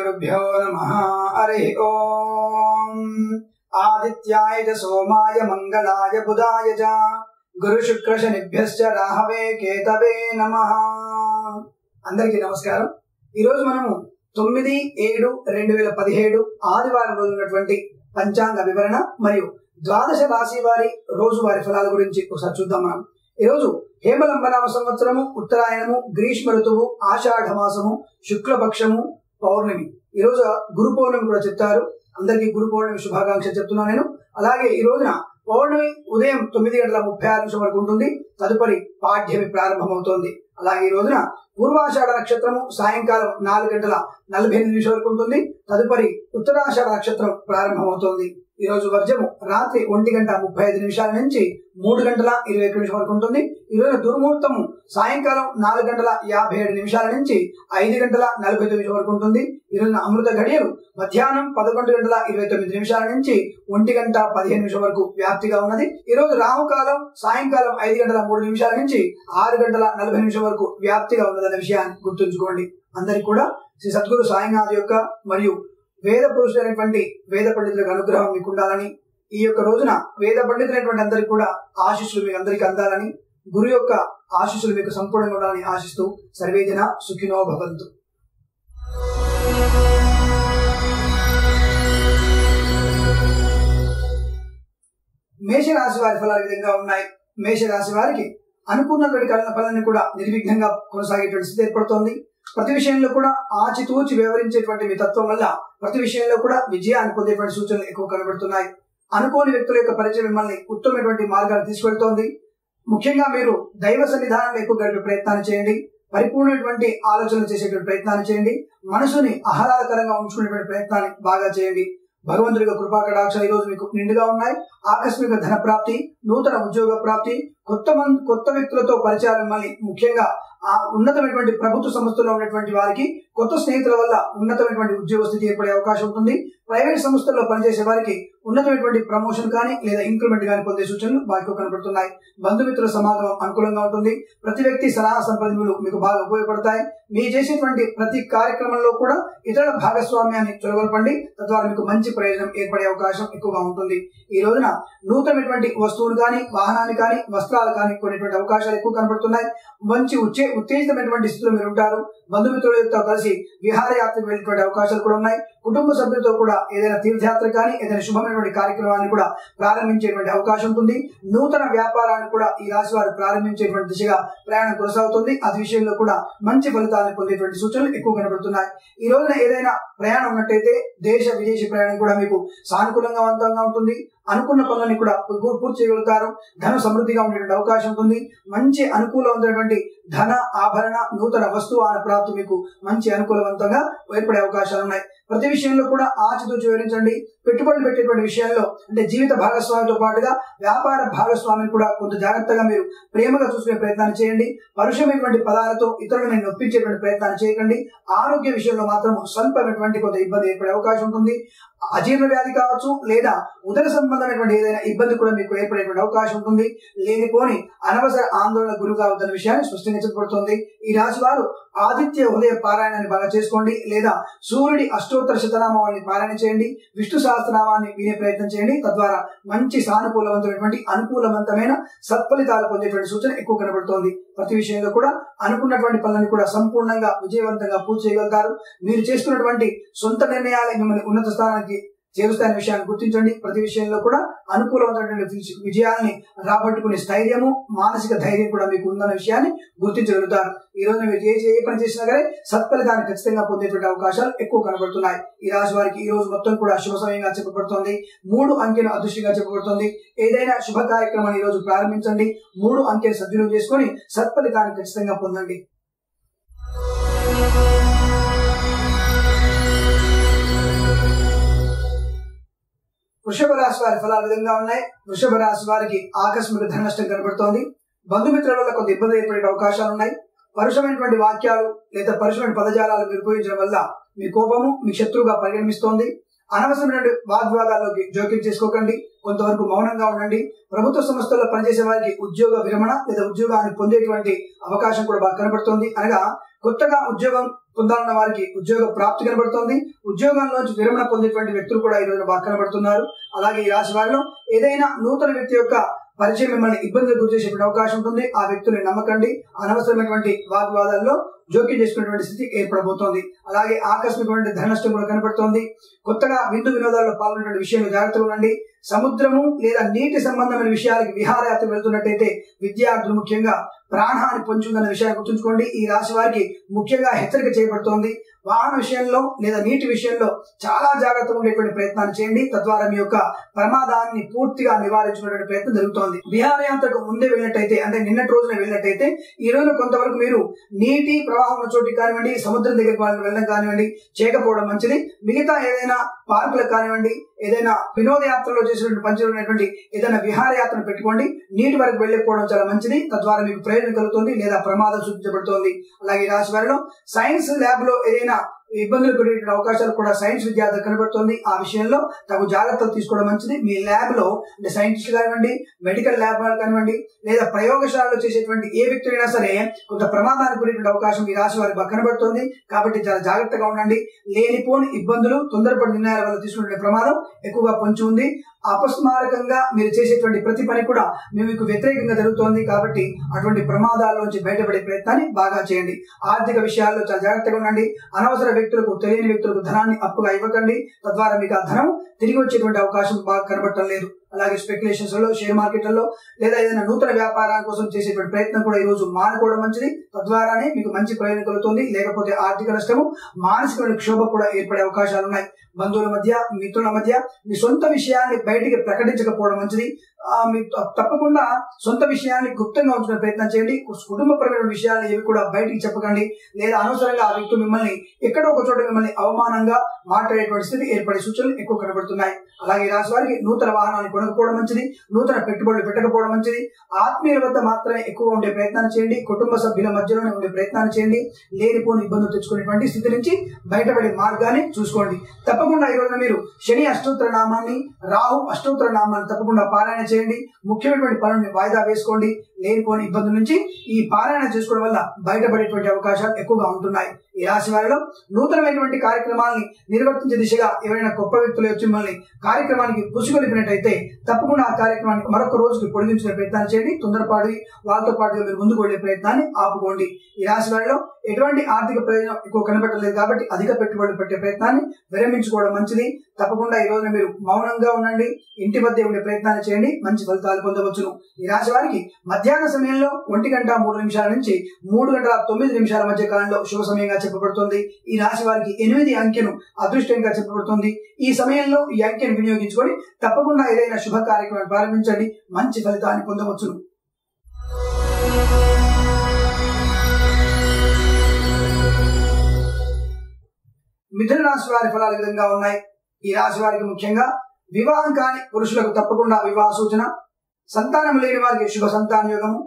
श्रीगुरुभ्यो नमः। हरि ओम। आदित्याय च सोमाय मंगलाय बुधाय च गुरु शुक्र शनिभ्यश्च राहवे केतवे नमः। అందరికీ నమస్కారం। ఈ రోజు మనము 9/7/2017 ఆదివారం రోజు ఉన్నటువంటి పంచాంగ వివరణ మరియు ద్వాదశ రాశి వారి రోజువారీ ఫలాల గురించి ఒకసారి చూద్దాం। మనం ఈ రోజు హేమలంబనామ సంవత్సరము, ఉత్తరాయణము, గ్రీష్మ ఋతువు, ఆషాఢ మాసము, శుక్లపక్షము, పౌర్ణమి। ఈ రోజు గురు పౌర్ణమి కూడా చెప్తారు। అందరికీ గురు పౌర్ణమి శుభాకాంక్షలు చెప్తున్నాను నేను। అలాగే ఈ రోజున పౌర్ణమి ఉదయం 9:36 వరకు ఉంటుంది। తదుపరి పాఠ్యమి ప్రారంభమవుతోంది। అలాగే ఈ రోజున పూర్వాషాఢ నక్షత్రము సాయంకాలం 4:48 వరకు ఉంటుంది। తదుపరి ఉత్తరాషాఢ నక్షత్రం ప్రారంభమవుతోంది। ఈ రోజు వర్జము రాత్రి 1:35 నుంచి 3:21 వరకు ఉంటుంది। ఈ రోజు దుర్ముహూర్తము సాయంకాలం 4:57 నుంచి 5:49 వరకు ఉంటుంది। ఈ రోజున అమృత గడియలు మధ్యాహ్నం 11:29 నుంచి 1:15 వరకు వ్యాప్తిగా ఉన్నది। ఈ రోజు రాహుకాలం సాయంకాలం 5:03 నుంచి 6:40 వరకు వ్యాప్తిగా ఉన్నదనే విషయాన్ని గుర్తుంచుకోండి। అందరికి కూడా శ్రీ సద్గురు సాయినాథ్ యొక్క మరియు వేద పురుషులైనటువంటి వేద పండితులకు అనుగ్రహం మీకు ఉండాలని, ఈ యొక్క రోజున వేద పండితులైనటువంటి అందరికి కూడా ఆశీస్సులు మీకు అందరికీ అందాలని, గురు యొక్క ఆశీస్సులు మీకు సంపూర్ణంగా ఉండాలని ఆశిస్తూ సర్వేజన సుఖినో భవంతు। మేషరాశి వారి ఫలాలు విధంగా ఉన్నాయి। మేషరాశి వారికి అనుకున్నటువంటి పనులన్నీ కూడా నిర్విఘ్నంగా కొనసాగేటువంటి స్థితి ఏర్పడుతోంది। ప్రతి విషయంలో కూడా ఆచితూచి వ్యవహరించేటువంటి మీ తత్వం వల్ల ప్రతి విషయంలో కూడా విజయాన్ని పొందేటువంటి సూచనలు ఎక్కువ కనబడుతున్నాయి। అనుకోని వ్యక్తుల యొక్క పరిచయం మిమ్మల్ని ఉత్తమమైనటువంటి మార్గాలు తీసుకెళ్తోంది। ముఖ్యంగా మీరు దైవ సన్నిధానంలో ఎక్కువ గడిపే ప్రయత్నాన్ని చేయండి। పరిపూర్ణమైనటువంటి ఆలోచనలు చేసేటువంటి ప్రయత్నాన్ని చేయండి। మనసుని ఆహ్లాదకరంగా ఉంచుకునేటువంటి ప్రయత్నాన్ని బాగా చేయండి। భగవంతుడి యొక్క కృపా కటాక్షాలు ఈ రోజు మీకు నిండుగా ఉన్నాయి। ఆకస్మిక ధన ప్రాప్తి, నూతన ఉద్యోగ ప్రాప్తి, కొత్త వ్యక్తులతో పరిచయాలు మిమ్మల్ని ముఖ్యంగా ఆ ఉన్నతమైనటువంటి ప్రభుత్వ సంస్థల్లో ఉన్నటువంటి వారికి కొత్త స్నేహితుల వల్ల ఉన్నతమైనటువంటి ఉద్యోగ స్థితి ఏర్పడే అవకాశం ఉంటుంది। ప్రైవేట్ సంస్థల్లో పనిచేసే వారికి ఉన్నతమైనటువంటి ప్రమోషన్ కానీ లేదా ఇంక్రిమెంట్ కానీ పొందే సూచనలు బాగా కనబడుతున్నాయి। బంధుమిత్రుల సమాగమం అనుకూలంగా ఉంటుంది। ప్రతి వ్యక్తి సలహా సంప్రదింపులు మీకు బాగా ఉపయోగపడతాయి। మీరు చేసేటువంటి ప్రతి కార్యక్రమంలో కూడా ఇతరుల భాగస్వామ్యాన్ని చొరగొల్పండి, తద్వారా మీకు మంచి ప్రయోజనం ఏర్పడే అవకాశం ఎక్కువగా ఉంటుంది। ఈ రోజున నూతనమైనటువంటి వస్తువులు కానీ, వాహనాన్ని కానీ, వస్త్రాలు కానీ కొనేటువంటి అవకాశాలు ఎక్కువ కనబడుతున్నాయి। మంచి ఉత్తేజితమైనటువంటి స్థితిలో మీరు ఉంటారు। బంధుమిత్రులతో కలిసి విహారయాత్రకు వెళ్ళేటువంటి అవకాశాలు కూడా ఉన్నాయి। కుటుంబ సభ్యులతో కూడా ఏదైనా తీర్థయాత్ర కానీ ఏదైనా శుభమైనటువంటి కార్యక్రమాన్ని కూడా ప్రారంభించేటువంటి అవకాశం ఉంటుంది। నూతన వ్యాపారాన్ని కూడా ఈ రాశి వారు ప్రారంభించేటువంటి దిశగా ప్రయాణం కొనసాగుతుంది। అది విషయంలో కూడా మంచి ఫలితాలను పొందేటువంటి సూచనలు ఎక్కువ కనబడుతున్నాయి। ఈ రోజున ఏదైనా ప్రయాణం ఉన్నట్టయితే దేశ విదేశీ ప్రయాణం కూడా మీకు సానుకూలంగా ఉంటుంది। అనుకున్న పనులని కూడా పూర్తి చేయగలుగుతారు। ధన సమృద్ధిగా ఉండేటువంటి అవకాశం ఉంటుంది। మంచి అనుకూలమైనటువంటి ధన ఆభరణ నూతన వస్తువాహన ప్రాప్తి మీకు మంచి అనుకూలవంతంగా ఏర్పడే అవకాశాలు ఉన్నాయి। ప్రతి విషయంలో కూడా ఆచితూచి వివరించండి। పెట్టుబడులు పెట్టేటువంటి విషయాల్లో అంటే జీవిత భాగస్వామితో పాటుగా వ్యాపార భాగస్వామిని కూడా కొంత జాగ్రత్తగా మీరు ప్రేమగా చూసుకునే ప్రయత్నాన్ని చేయండి। పరుషమైనటువంటి పదాలతో ఇతరులను నొప్పించేటువంటి ప్రయత్నాన్ని చేయకండి। ఆరోగ్య విషయంలో మాత్రం స్వల్పమైనటువంటి కొంత ఇబ్బంది ఏర్పడే అవకాశం ఉంటుంది। అజీర్ణ వ్యాధి కావచ్చు లేదా ఉదర సంబంధమైనటువంటి ఏదైనా ఇబ్బంది కూడా మీకు ఏర్పడేటువంటి అవకాశం ఉంటుంది। లేనిపోని అనవసర ఆందోళన గురి కావద్దన్న విషయాన్ని స్పష్టంగా చెప్పబడుతోంది। ఈ రాశి వారు ఆదిత్య ఉదయ పారాయణాన్ని బాగా చేసుకోండి, లేదా సూర్యుడి అష్టోత్తర శతనామాన్ని పారాయణ చేయండి, విష్ణు సహస్రనామాన్ని వినే ప్రయత్నం చేయండి। తద్వారా మంచి సానుకూలవంతమైనటువంటి అనుకూలవంతమైన సత్ఫలితాలు పొందేటువంటి సూచన ఎక్కువ కనబడుతోంది। ప్రతి విషయంలో కూడా అనుకున్నటువంటి పనులను కూడా సంపూర్ణంగా విజయవంతంగా పూర్తి చేయగలుగుతారు। మీరు చేసుకున్నటువంటి సొంత నిర్ణయాలు మిమ్మల్ని ఉన్నత స్థానానికి చేరుస్తాయనే విషయాన్ని గుర్తించండి। ప్రతి విషయంలో కూడా అనుకూలమైనటువంటి విజయాల్ని రాబట్టుకునే స్థైర్యము, మానసిక ధైర్యం కూడా మీకు ఉందన్న విషయాన్ని గుర్తించగలుగుతారు। ఈ రోజు మీరు ఏ పని చేసినా కానీ సత్ఫలితాన్ని ఖచ్చితంగా పొందేటువంటి అవకాశాలు ఎక్కువ కనబడుతున్నాయి। ఈ రాశి వారికి ఈ రోజు మొత్తం కూడా శుభ సమయంగా చెప్పబడుతోంది। 3 అంకెను అదృష్టిగా చెప్పబడుతోంది। ఏదైనా శుభ కార్యక్రమాన్ని ఈ రోజు ప్రారంభించండి। 3 అంకెను సద్వినియోగం చేసుకుని సత్ఫలితాన్ని ఖచ్చితంగా పొందండి। వృషభ రాశి వారి ఫలాలు విధంగా ఉన్నాయి। వృషభ రాశి వారికి ఆకస్మిక ధన నష్టం కనబడుతోంది। బంధుమిత్రుల వల్ల కొంత ఇబ్బంది ఏర్పడే అవకాశాలు ఉన్నాయి। పరుషమైనటువంటి వాక్యాలు లేదా పరుషమైన పదజాలాలు మీరు ఉపయోగించడం వల్ల మీ కోపము మీ శత్రువుగా పరిగణిస్తోంది। అనవసరమైన వాగ్వాదాల్లోకి జోక్యం చేసుకోకండి, కొంతవరకు మౌనంగా ఉండండి। ప్రభుత్వ సంస్థల్లో పనిచేసే వారికి ఉద్యోగ విరమణ లేదా ఉద్యోగాన్ని పొందేటువంటి అవకాశం కూడా బాగా కనబడుతోంది। అనగా కొత్తగా ఉద్యోగం పొందాలన్న వారికి ఉద్యోగ ప్రాప్తి కనబడుతోంది. ఉద్యోగంలోంచి విరమణ పొందేటువంటి వ్యక్తులు కూడా ఈ రోజున బాగా కనబడుతున్నారు. అలాగే ఈ రాశి వారిలో ఏదైనా నూతన వ్యక్తి యొక్క పరిచయం మిమ్మల్ని ఇబ్బందులు గురి చేసేటువంటి అవకాశం ఉంటుంది. ఆ వ్యక్తుల్ని నమ్మకండి. అనవసరమైనటువంటి వాగ్వాదాల్లో జోక్యం చేసుకునేటువంటి స్థితి ఏర్పడబోతోంది. అలాగే ఆకస్మికమైన ధన నష్టం కూడా కనబడుతోంది. కొత్తగా విందు వినోదాల్లో పాల్గొనే విషయంలో జాగ్రత్తగా ఉండండి. సముద్రము లేదా నీటి సంబంధమైన విషయాలకి విహారయాత్ర వెళ్తున్నట్టయితే విద్యార్థులు ముఖ్యంగా ప్రాణహాని పొందుతుందన్న విషయాన్ని గుర్తుంచుకోండి. ఈ రాశి వారికి ముఖ్యంగా హెచ్చరిక చేయబడుతోంది. వాహన విషయంలో లేదా నీటి విషయంలో చాలా జాగ్రత్తగా ఉండేటువంటి ప్రయత్నాలు చేయండి. తద్వారా మీ యొక్క ప్రమాదాన్ని పూర్తిగా నివారించుకునే ప్రయత్నం జరుగుతోంది. విహారయాత్రకు ముందే వెళ్ళినట్టయితే, అంటే నిన్నటి రోజున వెళ్ళినట్టయితే ఈ రోజు కొంతవరకు మీరు నీటి ప్రవాహం ఉన్న చోటికి కానివ్వండి, సముద్రం దగ్గరికి వెళ్ళడం కానివ్వండి చేయకపోవడం మంచిది. మిగతా ఏదైనా పార్కులకు కానివ్వండి, ఏదైనా వినోదయాత్రలో చేసినటువంటి పంచుకున్నటువంటి ఏదైనా విహారయాత్రను పెట్టుకోండి. నీటి వరకు వెళ్ళకపోవడం చాలా మంచిది. తద్వారా మీకు ప్రయోజనం కలుగుతుంది లేదా ప్రమాదం సూచించబడుతోంది. అలాగే రాశి వారిలో సైన్స్ ల్యాబ్ లో ఏదైనా ఇబ్బందులు పడే అవకాశాలు కూడా సైన్స్ విద్యార్థులు కనబడుతోంది. ఆ విషయంలో తగు జాగ్రత్తలు తీసుకోవడం మంచిది. మీ ల్యాబ్ లో అంటే సైంటిస్ట్ కానివ్వండి, మెడికల్ ల్యాబ్ కానివ్వండి, లేదా ప్రయోగశాలలో చేసేటువంటి ఏ వ్యక్తులైనా సరే కొంత ప్రమాదానికి గురైన అవకాశం ఈ రాశి వారికి కనబడుతోంది. కాబట్టి చాలా జాగ్రత్తగా ఉండండి. లేనిపోని ఇబ్బందులు, తొందరపడి నిర్ణయాల వల్ల తీసుకునే ప్రమాదం ఎక్కువగా పొంచి ఉంది. అపస్మారకంగా మీరు చేసేటువంటి ప్రతి పని కూడా మీకు వ్యతిరేకంగా జరుగుతోంది. కాబట్టి అటువంటి ప్రమాదాల్లోంచి బయటపడే ప్రయత్నాన్ని బాగా చేయండి. ఆర్థిక విషయాల్లో చాలా జాగ్రత్తగా ఉండండి. అనవసర వ్యక్తులకు, తెలియని వ్యక్తులకు ధనాన్ని అప్పుగా ఇవ్వకండి. తద్వారా మీకు ఆ ధనం తిరిగి వచ్చేటువంటి అవకాశం బాగా కనబడటం లేదు. అలాగే స్పెక్యులేషన్స్ లో, షేర్ మార్కెట్లలో లేదా ఏదైనా నూతన వ్యాపారాల కోసం చేసేటువంటి ప్రయత్నం కూడా ఈ రోజు మానుకోవడం మంచిది. తద్వారానే మీకు మంచి ప్రయోజనం కలుగుతుంది. లేకపోతే ఆర్థిక నష్టము, మానసికమైన క్షోభ కూడా ఏర్పడే అవకాశాలు ఉన్నాయి. బంధువుల మధ్య, మిత్రుల మధ్య మీ సొంత విషయాన్ని బయటికి ప్రకటించకపోవడం మంచిది. తప్పకుండా సొంత విషయాన్ని గుప్తంగా ఉంచుకునే ప్రయత్నం చేయండి. కుటుంబపరమైన విషయాలు ఏవి కూడా బయటికి చెప్పకండి. లేదా అనవసరంగా ఆ వ్యక్తులు మిమ్మల్ని ఎక్కడో ఒక చోట మిమ్మల్ని అవమానంగా మాట్లాడేటువంటి స్థితి ఏర్పడే సూచనలు ఎక్కువ కనబడుతున్నాయి. అలాగే రాశి వారికి నూతన వాహనాన్ని కొనకపోవడం మంచిది. నూతన పెట్టుబడులు పెట్టకపోవడం మంచిది. ఆత్మీయుల వద్ద మాత్రమే ఎక్కువ ఉండే ప్రయత్నాన్ని చేయండి. కుటుంబ సభ్యుల మధ్యలోనే ఉండే ప్రయత్నాన్ని చేయండి. లేనిపోని ఇబ్బందులు తెచ్చుకునేటువంటి స్థితి నుంచి బయటపడే మార్గాన్ని చూసుకోండి. తప్పకుండా ఈ రోజున మీరు శని అష్టోత్తర నామాన్ని, రాహు అష్టోత్తర నామాన్ని తప్పకుండా పారాయణ చేయండి. ముఖ్యమైనటువంటి పనుల్ని వాయిదా వేసుకోండి. లేనిపోని ఇబ్బందుల నుంచి ఈ పారాయణ చేసుకోవడం వల్ల బయటపడేటువంటి అవకాశాలు ఎక్కువగా ఉంటున్నాయి. ఈ రాశి వారిలో నూతనమైనటువంటి కార్యక్రమాలని నిర్వర్తించే దిశగా ఎవరైనా గొప్ప వ్యక్తులు వచ్చి మిమ్మల్ని కార్యక్రమానికి పుసుకొలిపినట్టయితే తప్పకుండా ఆ కార్యక్రమాన్ని మరొక రోజుకి పొడిగించుకునే ప్రయత్నాన్ని చేయండి. తొందరపాటు వాళ్ళతో పాటు మీరు ముందుకు వెళ్లే ప్రయత్నాన్ని ఆపుకోండి. ఈ రాశి వారిలో ఎటువంటి ఆర్థిక ప్రయోజనం ఎక్కువ కనబడలేదు కాబట్టి అధిక పెట్టుబడులు పెట్టే ప్రయత్నాన్ని విరమించుకోవడం మంచిది. తప్పకుండా ఈ రోజున మీరు మౌనంగా ఉండండి. ఇంటి మధ్య ఉండే ప్రయత్నాన్ని చేయండి. మంచి ఫలితాలు పొందవచ్చును. ఈ రాశి వారికి మధ్యాహ్న సమయంలో 1:03 నుంచి 3:09 మధ్య కాలంలో శుభ సమయంగా చెప్పబడుతుంది. ఈ రాశి వారికి 8 అంకెను అదృష్టంగా చెప్పబడుతుంది. ఈ సమయంలో ఈ అంకెను వినియోగించుకొని తప్పకుండా ఏదైనా శుభ కార్యక్రమాన్ని ప్రారంభించండి. మంచి ఫలితాన్ని పొందవచ్చును. మిథున రాశి వారి ఫలాలు విధంగా ఉన్నాయి. ఈ రాశి వారికి ముఖ్యంగా వివాహం కాని పురుషులకు తప్పకుండా వివాహ సూచన, సంతానం లేని వారికి శుభ సంతాన యోగము,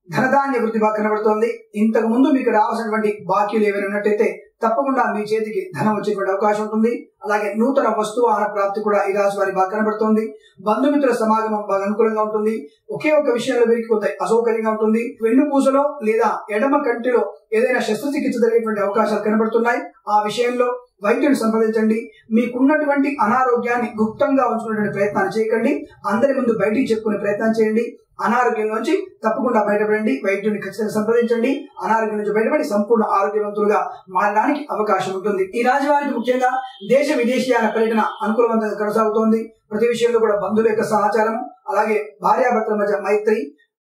ధనధాన్య వృద్ధి బాగా కనబడుతోంది. ఇంతకు ముందు మీకు రావాల్సినటువంటి బాకీలు ఏమైనా ఉన్నట్టయితే తప్పకుండా మీ చేతికి ధనం వచ్చేటువంటి అవకాశం ఉంటుంది. అలాగే నూతన వస్తువాహన ప్రాప్తి కూడా ఈ రాశి వారికి బాగా కనబడుతోంది. బంధుమిత్రుల సమాగమం బాగా అనుకూలంగా ఉంటుంది. ఒకే ఒక విషయంలో వీరికి కొంత అసౌకర్యంగా ఉంటుంది. వెన్నుపూసలో లేదా ఎడమ కంటిలో ఏదైనా శస్త్రచికిత్స జరిగేటువంటి అవకాశాలు కనబడుతున్నాయి. ఆ విషయంలో వైద్యుని సంప్రదించండి. మీకున్నటువంటి అనారోగ్యాన్ని గుప్తంగా ఉంచుకునే ప్రయత్నాన్ని చేయకండి. అందరి ముందు బయటికి చెప్పుకునే ప్రయత్నం చేయండి. అనారోగ్యం నుంచి తప్పకుండా బయటపడండి. వైద్యుని ఖచ్చితంగా సంప్రదించండి. అనారోగ్యం నుంచి బయటపడి సంపూర్ణ ఆరోగ్యవంతులుగా మారడానికి అవకాశం ఉంటుంది. ఈ రాశి వారికి ముఖ్యంగా దేశ విదేశీయాల పర్యటన అనుకూలవంతంగా కొనసాగుతోంది. ప్రతి విషయంలో కూడా బంధువుల యొక్క సహచారం, అలాగే భార్యాభర్తల మధ్య మైత్రి,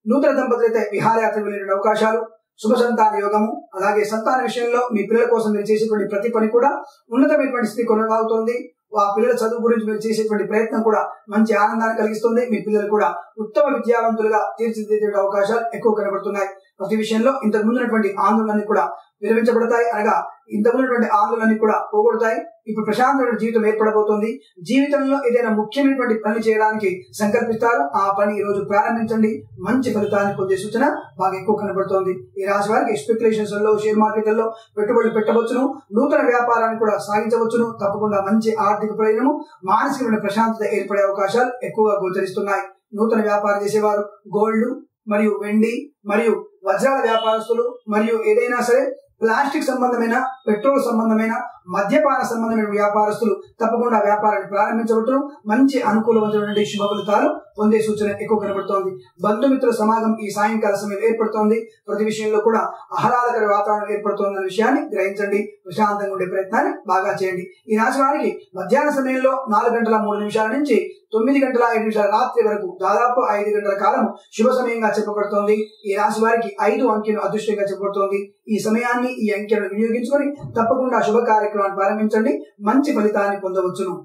నూతన దంపతులైతే విహారయాత్ర వెళ్ళే అవకాశాలు, శుభ సంతాన యోగము, అలాగే సంతాన విషయంలో మీ పిల్లల కోసం మీరు చేసేటువంటి ప్రతి పని కూడా ఉన్నతమైనటువంటి స్థితి కొనసాగుతోంది. ఆ పిల్లల చదువు గురించి మీరు చేసేటువంటి ప్రయత్నం కూడా మంచి ఆనందాన్ని కలిగిస్తుంది. మీ పిల్లలు కూడా ఉత్తమ విద్యావంతులుగా తీర్చిదిద్దే అవకాశాలు ఎక్కువ కనబడుతున్నాయి. ప్రతి విషయంలో ఇంతకు ముందున్నటువంటి ఆందోళనలు కూడా విరమించబడతాయి. అనగా ఇంతకుమున్నటువంటి ఆందోళనలు కూడా పోగొడతాయి. ఇప్పుడు ప్రశాంతమైన జీవితం ఏర్పడబోతోంది. జీవితంలో ఏదైనా ముఖ్యమైనటువంటి పని చేయడానికి సంకల్పిస్తారు. ఆ పని ఈ రోజు ప్రారంభించండి. మంచి ఫలితాన్ని పొందే సూచన బాగా ఎక్కువ కనబడుతోంది. ఈ రాశి వారికి స్పెక్యులేషన్స్ లో, షేర్ మార్కెట్లలో పెట్టుబడులు పెట్టవచ్చును. నూతన వ్యాపారాన్ని కూడా సాగించవచ్చును. తప్పకుండా మంచి ఆర్థిక ప్రయోజనము, మానసికమైన ప్రశాంతత ఏర్పడే అవకాశాలు ఎక్కువగా గోచరిస్తున్నాయి. నూతన వ్యాపారం చేసేవారు, గోల్డ్ మరియు వెండి మరియు వజ్రాల వ్యాపారస్తులు మరియు ఏదైనా సరే ప్లాస్టిక్ సంబంధమైన, పెట్రోల్ సంబంధమైన, మద్యపాన సంబంధమైన వ్యాపారస్తులు తప్పకుండా వ్యాపారాన్ని ప్రారంభించబట్టును. మంచి అనుకూలమైనటువంటి శుభ ఫలితాలు పొందే సూచన ఎక్కువ కనబడుతోంది. బంధుమిత్రుల సమాగం ఈ సాయంకాల సమయం ఏర్పడుతోంది. ప్రతి విషయంలో కూడా ఆహ్లాదకర వాతావరణం ఏర్పడుతోందన్న విషయాన్ని గ్రహించండి. ప్రశాంతంగా ఉండే ప్రయత్నాన్ని బాగా చేయండి. ఈ రాశి వారికి మధ్యాహ్న సమయంలో 4:03 నుంచి 9:05 రాత్రి వరకు దాదాపు 5 గంటల కాలం శుభ సమయంగా చెప్పబడుతోంది. ఈ రాశి వారికి 5 అంకెను అదృష్టంగా చెప్పబడుతోంది. ఈ సమయాన్ని, ఈ అంకెలను వినియోగించుకొని తప్పకుండా శుభ కార్యక్రమాన్ని ప్రారంభించండి. మంచి ఫలితాన్ని పొందవచ్చును.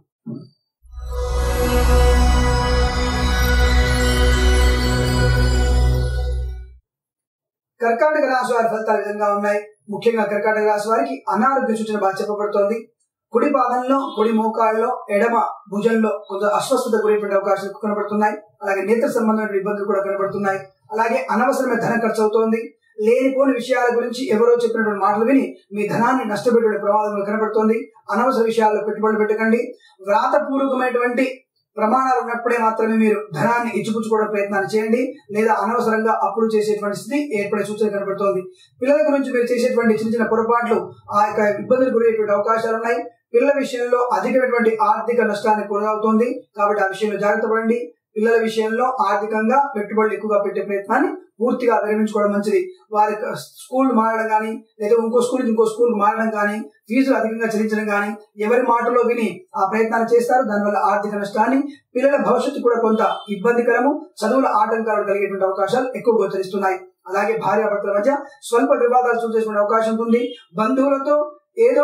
కర్కాటక రాశి వారి ఫలితాలు విధంగా ఉన్నాయి. ముఖ్యంగా కర్కాటక రాశి వారికి అనారోగ్య సూచన బాగా చెప్పబడుతోంది. కుడి పాదంలో, కుడి మోకాళ్ళలో, ఎడమ భుజంలో కొంత అస్వస్థత గురైనటువంటి అవకాశాలు కనబడుతున్నాయి. అలాగే నేత్ర సంబంధమైన ఇబ్బందులు కూడా కనబడుతున్నాయి. అలాగే అనవసరమైన ధనం ఖర్చు అవుతోంది. లేనిపోని విషయాల గురించి ఎవరో చెప్పినటువంటి మాటలు విని మీ ధనాన్ని నష్టపెట్టే ప్రమాదం కనబడుతోంది. అనవసర విషయాల్లో పెట్టుబడులు పెట్టకండి. వ్రాతపూర్వకమైనటువంటి ప్రమాణాలు ఉన్నప్పుడే మాత్రమే మీరు ధనాన్ని ఇచ్చిపుచ్చుకోవడం ప్రయత్నాన్ని చేయండి. లేదా అనవసరంగా అప్పులు చేసేటువంటి స్థితి ఏర్పడే సూచన కనబడుతోంది. పిల్లల గురించి మీరు చేసేటువంటి చిన్న చిన్న పొరపాట్లు ఆ యొక్క ఇబ్బందులు గురయ్యేటువంటి అవకాశాలు ఉన్నాయి. పిల్లల విషయంలో అధికమైనటువంటి ఆర్థిక నష్టాన్ని కొనసాగుతోంది. కాబట్టి ఆ విషయంలో జాగ్రత్త పడండి. పిల్లల విషయంలో ఆర్థికంగా పెట్టుబడులు ఎక్కువగా పెట్టే ప్రయత్నాన్ని పూర్తిగా విరమించుకోవడం మంచిది. వారి స్కూల్ మారడం కానీ, లేదా ఇంకో స్కూల్ నుంచి ఇంకో స్కూల్ మారడం కానీ, ఫీజులు అధికంగా చెల్లించడం కానీ ఎవరి మాటలో విని ఆ ప్రయత్నాలు చేస్తారు. దానివల్ల ఆర్థిక నష్టాన్ని, పిల్లల భవిష్యత్తు కూడా కొంత ఇబ్బందికరము, చదువుల ఆటంకాలు కలిగేటువంటి అవకాశాలు ఎక్కువ గోచరిస్తున్నాయి. అలాగే భార్యాభర్తల మధ్య స్వల్ప వివాదాలు సూచించే అవకాశం ఉంటుంది. బంధువులతో ఏదో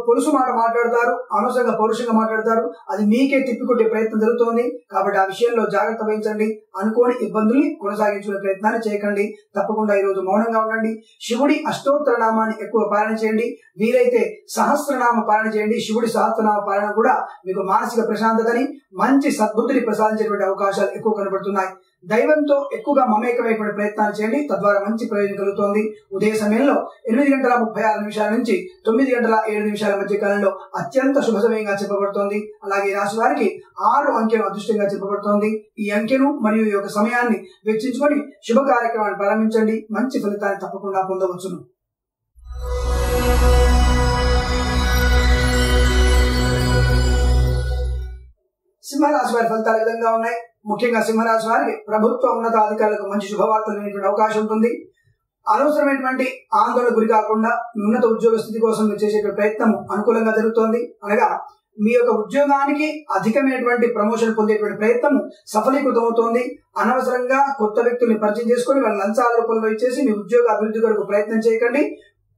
పొలుసు మాట మాట్లాడతారు, అనవసరంగా పౌరుషంగా మాట్లాడతారు. అది మీకే తిప్పికొట్టే ప్రయత్నం జరుగుతోంది. కాబట్టి ఆ విషయంలో జాగ్రత్త వహించండి. అనుకోని ఇబ్బందుల్ని కొనసాగించుకునే ప్రయత్నాన్ని చేయకండి. తప్పకుండా ఈ రోజు మౌనంగా ఉండండి. శివుడి అష్టోత్తర నామాన్ని ఎక్కువ పాలన చేయండి. వీలైతే సహస్రనామ పాలన చేయండి. శివుడి సహస్రనామ పాలన కూడా మీకు మానసిక ప్రశాంతతని, మంచి సద్బుద్ధిని ప్రసాదించేటువంటి అవకాశాలు ఎక్కువ కనబడుతున్నాయి. దైవంతో ఎక్కువగా మమేకమైనటువంటి ప్రయత్నాలు చేయండి. తద్వారా మంచి ప్రయోజనం కలుగుతోంది. ఉదయ సమయంలో 8:36 నుంచి 9:07 మధ్య కాలంలో అత్యంత శుభ సమయంగా చెప్పబడుతోంది. అలాగే ఈ రాశి వారికి 6 అంకెను అదృష్టంగా చెప్పబడుతోంది. ఈ అంకెను మరియు ఈ యొక్క సమయాన్ని వెచ్చించుకొని శుభ కార్యక్రమాన్ని ప్రారంభించండి. మంచి ఫలితాన్ని తప్పకుండా పొందవచ్చును. సింహరాశి వారి ఫలితాలు ఈ విధంగా ఉన్నాయి. ముఖ్యంగా సింహరాశి వారికి ప్రభుత్వ ఉన్నతాధికారులకు మంచి శుభవార్తలు వినేటువంటి అవకాశం ఉంటుంది. అనవసరమైనటువంటి ఆందోళన గురి కాకుండా ఉన్నత ఉద్యోగ స్థితి కోసం మీరు చేసే ప్రయత్నం అనుకూలంగా జరుగుతోంది. అనగా మీ యొక్క ఉద్యోగానికి అధికమైనటువంటి ప్రమోషన్ పొందేటువంటి ప్రయత్నం సఫలీకృతం అవుతోంది. అనవసరంగా కొత్త వ్యక్తుల్ని పరిచయం చేసుకుని వాళ్ళ లంచాల రూపంలో ఇచ్చేసి మీ ఉద్యోగ అభివృద్ధి కొరకు ప్రయత్నం చేయకండి.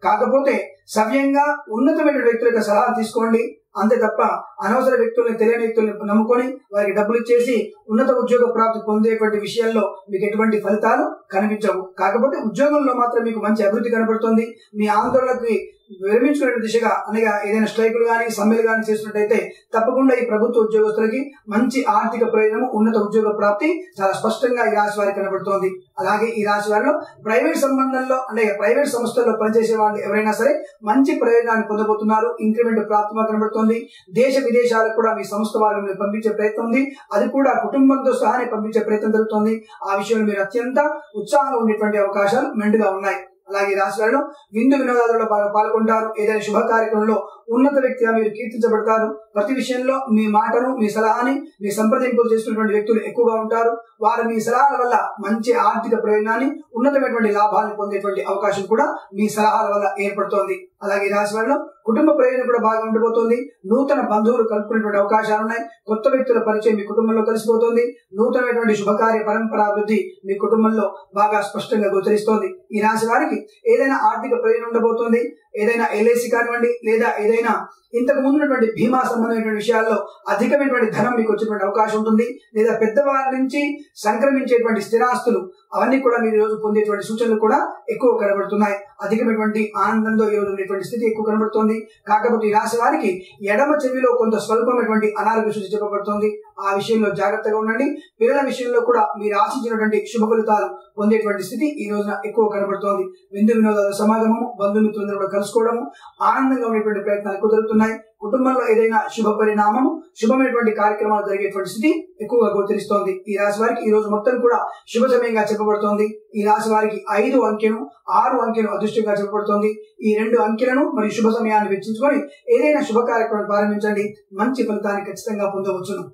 కాకపోతే సవ్యంగా ఉన్నతమైన వ్యక్తుల యొక్క సలహా తీసుకోండి. అంతే తప్ప అనవసర వ్యక్తుల్ని, తెలియని వ్యక్తుల్ని నమ్ముకొని వారికి డబ్బులు ఇచ్చేసి ఉన్నత ఉద్యోగ ప్రాప్తి పొందేటువంటి విషయాల్లో మీకు ఎటువంటి ఫలితాలు కనిపించవు. కాకపోతే ఉద్యోగంలో మాత్రం మీకు మంచి అభివృద్ధి కనబడుతుంది. మీ ఆందోళనకి విరమించుకునే దిశగా అనగా ఏదైనా స్ట్రైకులు కానీ, సమ్మెలు కానీ చేసినట్టయితే తప్పకుండా ఈ ప్రభుత్వ ఉద్యోగస్తులకి మంచి ఆర్థిక ప్రయోజనం, ఉన్నత ఉద్యోగ ప్రాప్తి చాలా స్పష్టంగా ఈ రాశి వారికి కనబడుతోంది. అలాగే ఈ రాశి వారిలో ప్రైవేట్ సంబంధంలో అంటే ప్రైవేట్ సంస్థల్లో పనిచేసే వాళ్ళు ఎవరైనా సరే మంచి ప్రయోజనాన్ని పొందబోతున్నారు. ఇంక్రిమెంట్ ప్రాప్తిగా కనబడుతోంది. దేశ విదేశాలకు కూడా మీ సంస్థ వాళ్ళని పంపించే ప్రయత్నం ఉంది. అది కూడా కుటుంబంతో సహానే పంపించే ప్రయత్నం జరుగుతోంది. ఆ విషయంలో మీరు అత్యంత ఉత్సాహంగా ఉండేటువంటి అవకాశాలు మెండుగా ఉన్నాయి. అలాగే రాశి వారిలో విందు వినోదాలలో బాగా పాల్గొంటారు. ఏదైనా శుభ కార్యక్రమంలో ఉన్నత వ్యక్తిగా మీరు కీర్తించబడతారు. ప్రతి విషయంలో మీ మాటను, మీ సలహాని, మీ సంప్రదింపులు చేస్తున్నటువంటి వ్యక్తులు ఎక్కువగా ఉంటారు. వారు మీ సలహాల వల్ల మంచి ఆర్థిక ప్రయోజనాన్ని, ఉన్నతమైనటువంటి లాభాలను పొందేటువంటి అవకాశం కూడా మీ సలహాల వల్ల ఏర్పడుతోంది. అలాగే రాశి వారిలో కుటుంబ ప్రయోజనం కూడా బాగా ఉండబోతోంది. నూతన బంధువులు కలుపుకునేటువంటి అవకాశాలు ఉన్నాయి. కొత్త వ్యక్తుల పరిచయం మీ కుటుంబంలో కలిసిపోతుంది. నూతనమైనటువంటి శుభకార్య పరంపరాభివృద్ధి మీ కుటుంబంలో బాగా స్పష్టంగా గోచరిస్తోంది. ఈ రాశి వారికి ఏదైనా ఆర్థిక ప్రయోజనం ఉండబోతోంది. ఏదైనా ఎల్ఐసి కానివ్వండి, లేదా ఏదైనా ఇంతకు ముందున్నటువంటి బీమా సంబంధమైనటువంటి విషయాల్లో అధికమైనటువంటి ధనం మీకు వచ్చేటువంటి అవకాశం ఉంటుంది. లేదా పెద్దవారి నుంచి సంక్రమించేటువంటి స్థిరాస్తులు అవన్నీ కూడా మీరు ఈ రోజు పొందేటువంటి సూచనలు కూడా ఎక్కువ కనబడుతున్నాయి. అధికమైనటువంటి ఆనందంతో ఈ రోజు ఉండేటువంటి స్థితి ఎక్కువ కనబడుతోంది. కాకపోతే ఈ రాశి వారికి ఎడమ చెవిలో కొంత స్వల్పమైనటువంటి అనారోగ్య సూచన చెప్పబడుతోంది. ఆ విషయంలో జాగ్రత్తగా ఉండండి. పిల్లల విషయంలో కూడా మీరు ఆశించినటువంటి శుభ ఫలితాలు పొందేటువంటి స్థితి ఈ రోజున ఎక్కువ కనబడుతోంది. విందు వినోదాల సమాగమము, బంధుమిత్రులందరూ కూడా కలుసుకోవడము, ఆనందంగా ఉండేటువంటి ప్రయత్నాలు కుదురుతున్నాయి. కుటుంబంలో ఏదైనా శుభ పరిణామము, శుభమైనటువంటి కార్యక్రమాలు జరిగేటువంటి స్థితి ఎక్కువగా గోచరిస్తోంది. ఈ రాశి వారికి ఈ రోజు మొత్తం కూడా శుభ సమయంగా చెప్పబడుతోంది. ఈ రాశి వారికి 5 అంకెను 6 అంకెను అదృష్టంగా చెప్పబడుతోంది. ఈ 2 అంకెలను మరియు శుభ సమయాన్ని వెచ్చించుకొని ఏదైనా శుభ కార్యక్రమం ప్రారంభించండి. మంచి ఫలితాన్ని ఖచ్చితంగా పొందవచ్చును.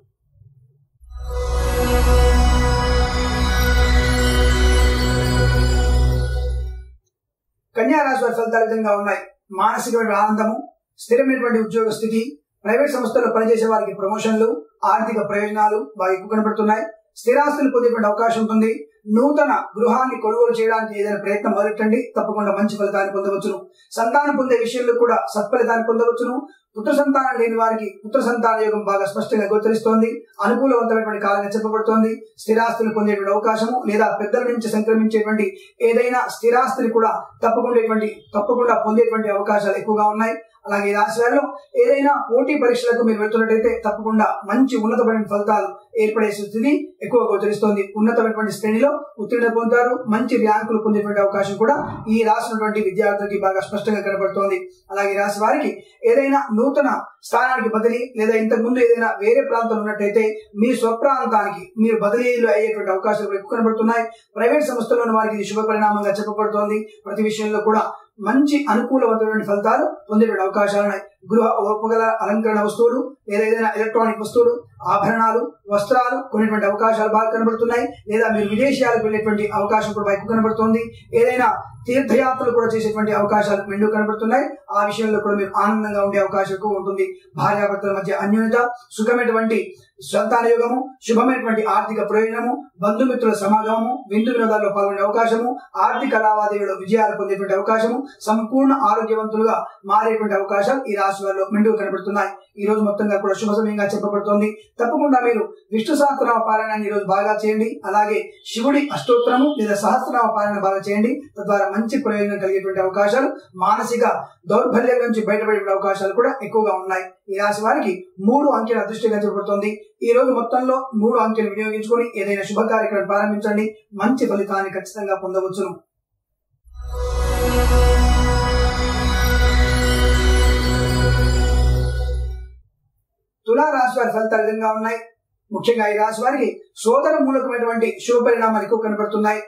కన్యా రాశి వారి ఫలితాలు విధంగా ఉన్నాయి. మానసికమైన ఆనందము, స్థిరమైనటువంటి ఉద్యోగ స్థితి, ప్రైవేట్ సంస్థల్లో పనిచేసే వారికి ప్రమోషన్లు, ఆర్థిక ప్రయోజనాలు బాగా ఎక్కువ కనబడుతున్నాయి. స్థిరాస్తులు పొందేటువంటి అవకాశం ఉంటుంది. నూతన గృహాన్ని కొనుగోలు చేయడానికి ఏదైనా ప్రయత్నం మొదలెట్టండి, తప్పకుండా మంచి ఫలితాన్ని పొందవచ్చును. సంతానం పొందే విషయంలో కూడా సత్ఫలితాన్ని పొందవచ్చును. పుత్ర సంతానం లేని వారికి పుత్ర సంతాన యోగం బాగా స్పష్టంగా గోచరిస్తోంది. అనుకూలవంతమైనటువంటి కాలంగా చెప్పబడుతోంది. స్థిరాస్తులు పొందేటువంటి అవకాశము లేదా పెద్దల నుంచి సంక్రమించేటువంటి ఏదైనా స్థిరాస్తులు కూడా తప్పకుండా పొందేటువంటి అవకాశాలు ఎక్కువగా ఉన్నాయి. అలాగే ఈ రాశి వారిలో ఏదైనా పోటీ పరీక్షలకు మీరు వెళ్తున్నట్టయితే తప్పకుండా మంచి ఉన్నతమైన ఫలితాలు ఏర్పడే స్థితి ఎక్కువ గోచరిస్తోంది. ఉన్నతమైనటువంటి శ్రేణిలో ఉత్తీర్ణ పొందుతారు. మంచి ర్యాంకులు పొందేటువంటి అవకాశం కూడా ఈ రాసినటువంటి విద్యార్థులకి బాగా స్పష్టంగా కనబడుతోంది. అలాగే ఈ రాశి వారికి ఏదైనా నూతన స్థానానికి బదిలీ లేదా ఇంతకు ముందు ఏదైనా వేరే ప్రాంతంలో ఉన్నట్టయితే మీ స్వప్రాంతానికి మీరు బదిలీలు అయ్యేటువంటి అవకాశాలు ఎక్కువ కనబడుతున్నాయి. ప్రైవేట్ సంస్థల్లోని వారికి ఇది శుభ పరిణామంగా చెప్పబడుతోంది. ప్రతి విషయంలో కూడా మంచి అనుకూలవంతమైన ఫలితాలు పొందేటువంటి అవకాశాలు ఉన్నాయి. గృహ ఉపగల అలంకరణ వస్తువులు లేదా ఏదైనా ఎలక్ట్రానిక్ వస్తువులు, ఆభరణాలు, వస్త్రాలు కొనేటువంటి అవకాశాలు బాగా కనబడుతున్నాయి. లేదా మీరు విదేశాలకు వెళ్ళేటువంటి అవకాశం కూడా ఎక్కువ కనబడుతుంది. ఏదైనా తీర్థయాత్రలు కూడా చేసేటువంటి అవకాశాలు మెండు కనబడుతున్నాయి. ఆ విషయంలో కూడా మీరు ఆనందంగా ఉండే అవకాశం ఎక్కువ ఉంటుంది. భార్యాభర్తల మధ్య అన్యోన్యత, సుఖమైనటువంటి సంతాన యోగము, శుభమైనటువంటి ఆర్థిక ప్రయోజనము, బంధుమిత్రుల సమాగమము, విందు వినోదాల్లో పాల్గొనే అవకాశము, ఆర్థిక లావాదేవీలో విజయాలు పొందేటువంటి అవకాశము, సంపూర్ణ ఆరోగ్యవంతులుగా మారేటువంటి అవకాశాలు ఈ రాశి వారిలో మెండుగా కనబడుతున్నాయి. ఈ రోజు మొత్తంగా కూడా శుభ సమయంగా చెప్పబడుతోంది. తప్పకుండా మీరు విష్ణు సహస్రనామ పారాయణాన్ని ఈ రోజు బాగా చేయండి. అలాగే శివుడి అష్టోత్తరము లేదా సహస్రనామ పారాయణ బాగా చేయండి. తద్వారా మంచి ప్రయోజనం కలిగేటువంటి అవకాశాలు, మానసిక దౌర్బల్యం నుంచి బయటపడే అవకాశాలు కూడా ఎక్కువగా ఉన్నాయి. ఈ రాశి వారికి 3 అంకెల అదృష్టంగా చెప్పబడుతోంది. ఈ రోజు మొత్తంలో 3 అంకెలు వినియోగించుకొని ఏదైనా శుభ కార్యక్రమం ప్రారంభించండి. మంచి ఫలితాన్ని ఖచ్చితంగా పొందవచ్చును. తులా రాశి వారి ఫలితాలు విధంగా ఉన్నాయి. ముఖ్యంగా ఈ రాశి వారికి సోదర మూలకమైనటువంటి శుభ పరిణామాలు ఎక్కువ కనబడుతున్నాయి.